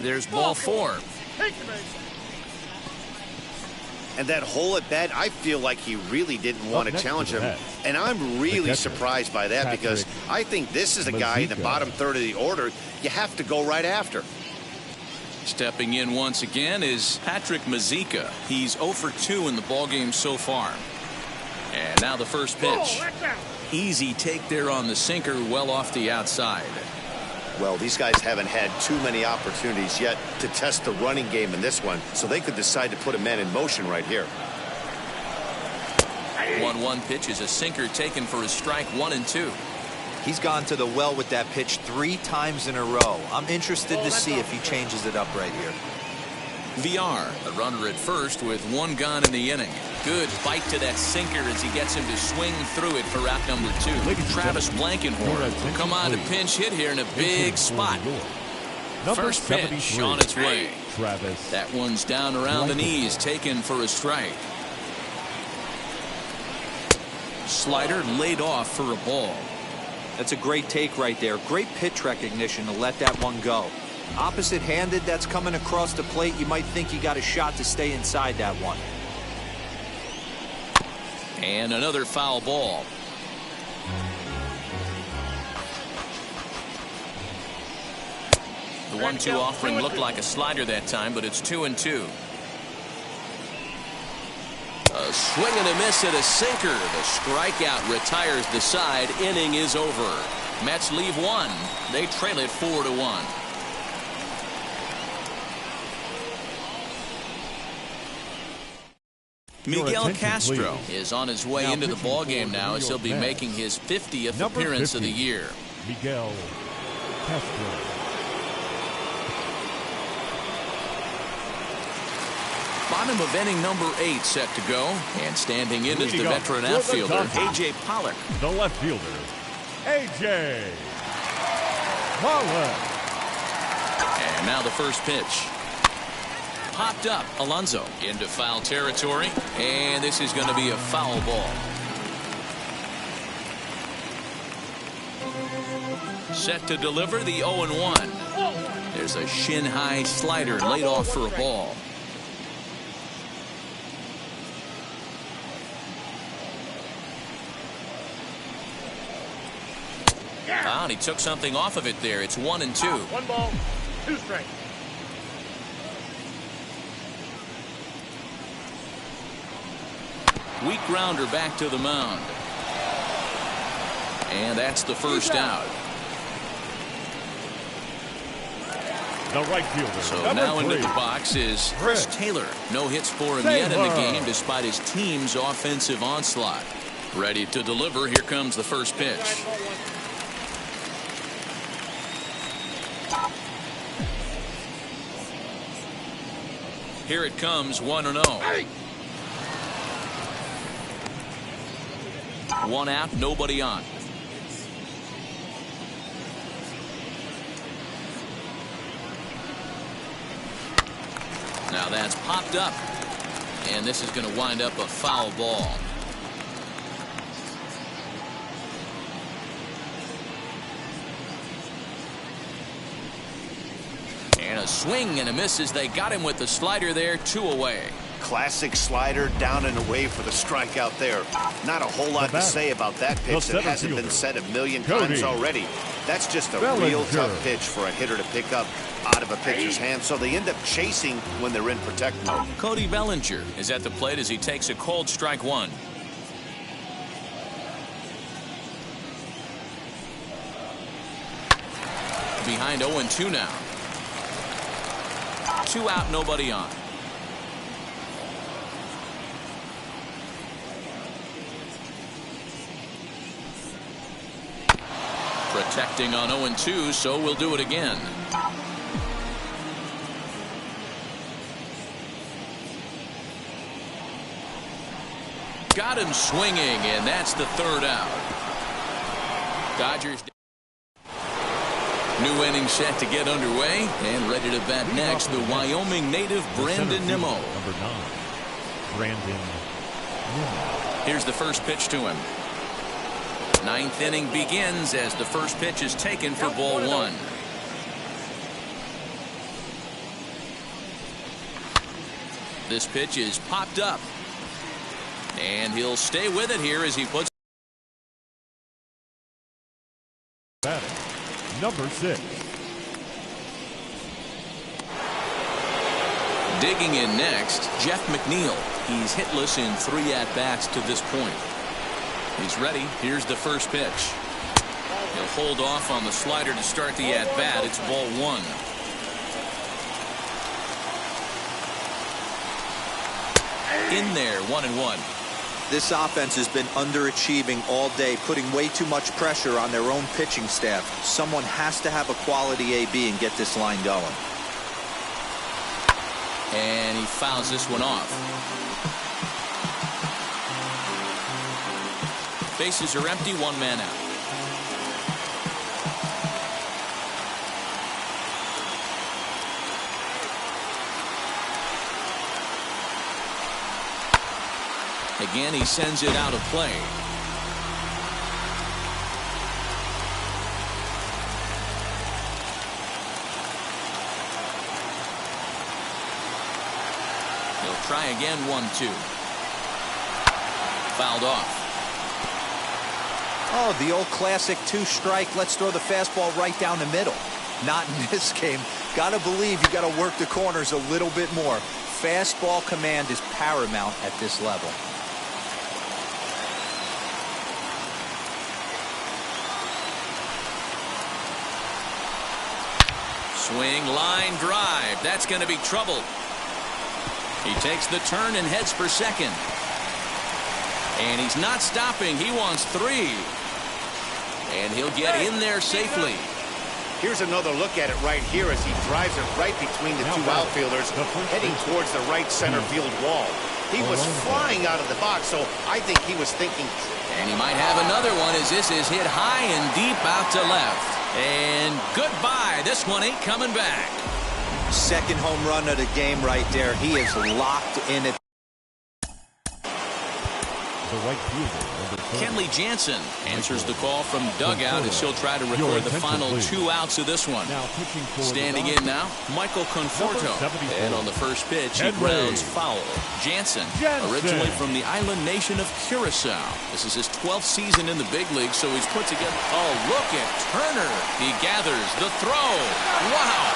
Speaker 1: There's ball 4.
Speaker 3: And that hole at bat, I feel like he really didn't want to challenge him. And I'm really surprised by that because I think this is a guy in the bottom third of the order you have to go right after.
Speaker 1: Stepping in once again is Patrick Mizeka. He's 0 for 2 in the ballgame so far. And now the first pitch. Easy take there on the sinker, well off the outside.
Speaker 3: Well, these guys haven't had too many opportunities yet to test the running game in this one, so they could decide to put a man in motion right here.
Speaker 1: 1-1 pitch is a sinker taken for a strike. 1-2.
Speaker 4: He's gone to the well with that pitch 3 times in a row. I'm interested to see if he changes it up right here.
Speaker 1: VR, the runner at first with 1 gone in the inning. Good bite to that sinker as he gets him to swing through it for out number 2. Travis Blankenhorn will come on to pinch hit here in a big spot. First pitch on its way. That one's down around the knees, taken for a strike. Slider laid off for a ball.
Speaker 4: That's a great take right there. Great pitch recognition to let that one go. Opposite-handed, that's coming across the plate. You might think you got a shot to stay inside that one.
Speaker 1: And another foul ball. The 1-2 offering looked like a slider that time, but it's 2-2. A swing and a miss at a sinker. The strikeout retires the side. Inning is over. Mets leave 1. They trail it 4-1. Miguel
Speaker 2: attention,
Speaker 1: Castro
Speaker 2: please.
Speaker 1: is on his way
Speaker 2: Now
Speaker 1: into the
Speaker 2: pitching
Speaker 1: ball
Speaker 2: for
Speaker 1: game
Speaker 2: the
Speaker 1: now
Speaker 2: New
Speaker 1: as he'll
Speaker 2: York
Speaker 1: be
Speaker 2: Mets.
Speaker 1: making his 50th
Speaker 2: Number
Speaker 1: appearance of the
Speaker 2: 50,
Speaker 1: year.
Speaker 2: Miguel Castro.
Speaker 1: Bottom of inning number 8 set to go. And standing in is the
Speaker 2: Leading up
Speaker 1: veteran
Speaker 2: for the
Speaker 1: outfielder,
Speaker 2: Dodgers.
Speaker 1: A.J. Pollock.
Speaker 2: The left fielder, A.J. Pollock.
Speaker 1: And now the first pitch. Popped up. Alonso into foul territory. And this is going to be a foul ball. Set to deliver the 0-1. There's a shin-high slider laid off for a ball. And he took something off of it there. It's 1-2.
Speaker 5: 1 ball, 2 strikes.
Speaker 1: Weak grounder back to the mound. And that's the first out.
Speaker 2: The right fielder.
Speaker 1: So
Speaker 2: number
Speaker 1: now into
Speaker 2: 3.
Speaker 1: the box is Chris Taylor. No hits for him yet in the game despite his team's offensive onslaught. Ready to deliver. Here comes the first pitch. Here it comes, 1-0. 1 out, nobody on. Now that's popped up. And this is going to wind up a foul ball. And a swing and a miss as they got him with the slider there, 2 away.
Speaker 3: Classic slider down and away for the strikeout there. Not a whole lot to say about that pitch that hasn't been said a million times already. That's just a real tough pitch for a hitter to pick up out of a pitcher's hand, so they end up chasing when they're in protect mode.
Speaker 1: Cody Bellinger is at the plate as he takes a cold strike 1. Behind 0-2 now. 2 out, nobody on. Protecting on 0-2, so we'll do it again. Got him swinging, and that's the 3rd out. Dodgers. New inning set to get underway, and ready to bat next, the Wyoming native Brandon Nemo.
Speaker 2: Number 9, Brandon Nemo.
Speaker 1: Here's the first pitch to him. 9th inning begins as the first pitch is taken for ball 1. This pitch is popped up. And he'll stay with it here as he puts.
Speaker 2: Batting, number 6.
Speaker 1: Digging in next, Jeff Mcneal. He's hitless in 3 at-bats to this point. He's ready. Here's the first pitch. He'll hold off on the slider to start the at-bat. It's ball 1. In there, 1-1.
Speaker 4: This offense has been underachieving all day, putting way too much pressure on their own pitching staff. Someone has to have a quality AB and get this line going.
Speaker 1: And he fouls this one off. Bases are empty, 1 man out. Again, he sends it out of play. He'll try again, 1-2. Fouled off.
Speaker 4: Oh, the old classic 2-strike. Let's throw the fastball right down the middle. Not in this game. Gotta believe you gotta work the corners a little bit more. Fastball command is paramount at this level.
Speaker 1: Swing, line drive. That's going to be trouble. He takes the turn and heads for second. And he's not stopping. He wants 3. And he'll get in there safely.
Speaker 3: Here's another look at it right here as he drives it right between the 2 outfielders, heading towards the right center field wall. He was flying out of the box, so I think he was thinking.
Speaker 1: And he might have another one as this is hit high and deep out to left. And goodbye. This one ain't coming back.
Speaker 4: Second home run of the game right there. He is locked in it.
Speaker 2: The right fielder, number 30.
Speaker 1: Kenley Jansen answers the call from dugout as he'll try to record the final 2 outs of this one.
Speaker 2: Now pitching for
Speaker 1: Standing in now, Michael Conforto. And on the first pitch, he grounds foul. Jansen, originally from the island nation of Curacao. This is his 12th season in the big league, so he's put together. Oh, look at Turner. He gathers the throw. Wow.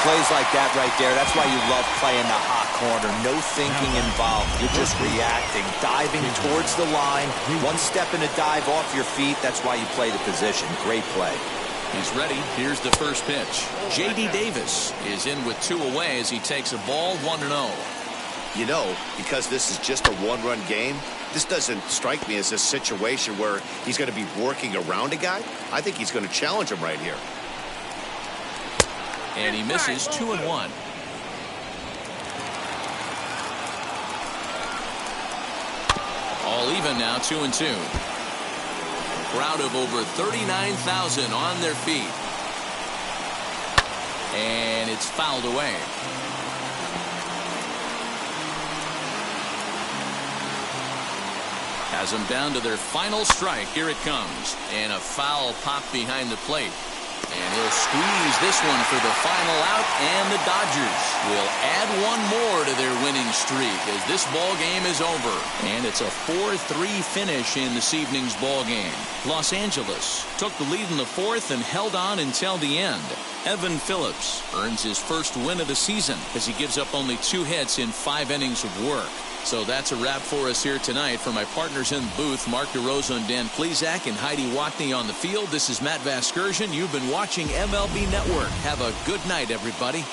Speaker 4: Plays like that right there, that's why you love playing the hot corner. No thinking involved. You're just reacting, diving towards the line. One step in a dive off your feet. That's why you play the position. Great play.
Speaker 1: He's ready. Here's the first pitch. J.D. Davis is in with 2 away as he takes a ball 1-0.
Speaker 3: You know, because this is just a 1-run game, this doesn't strike me as a situation where he's going to be working around a guy. I think he's going to challenge him right here.
Speaker 1: And he misses 2-1. All even now, 2-2. Crowd of over 39,000 on their feet. And it's fouled away. Has them down to their final strike. Here it comes. And a foul pop behind the plate. And he'll squeeze this one for the final out, and the Dodgers will add 1 more to their winning streak as this ball game is over. And it's a 4-3 finish in this evening's ball game. Los Angeles took the lead in the 4th and held on until the end. Evan Phillips earns his first win of the season as he gives up only 2 hits in 5 innings of work. So that's a wrap for us here tonight. For my partners in the booth, Mark DeRosa and Dan Plesac and Heidi Watney on the field, this is Matt Vasgersian. You've been watching MLB Network. Have a good night, everybody.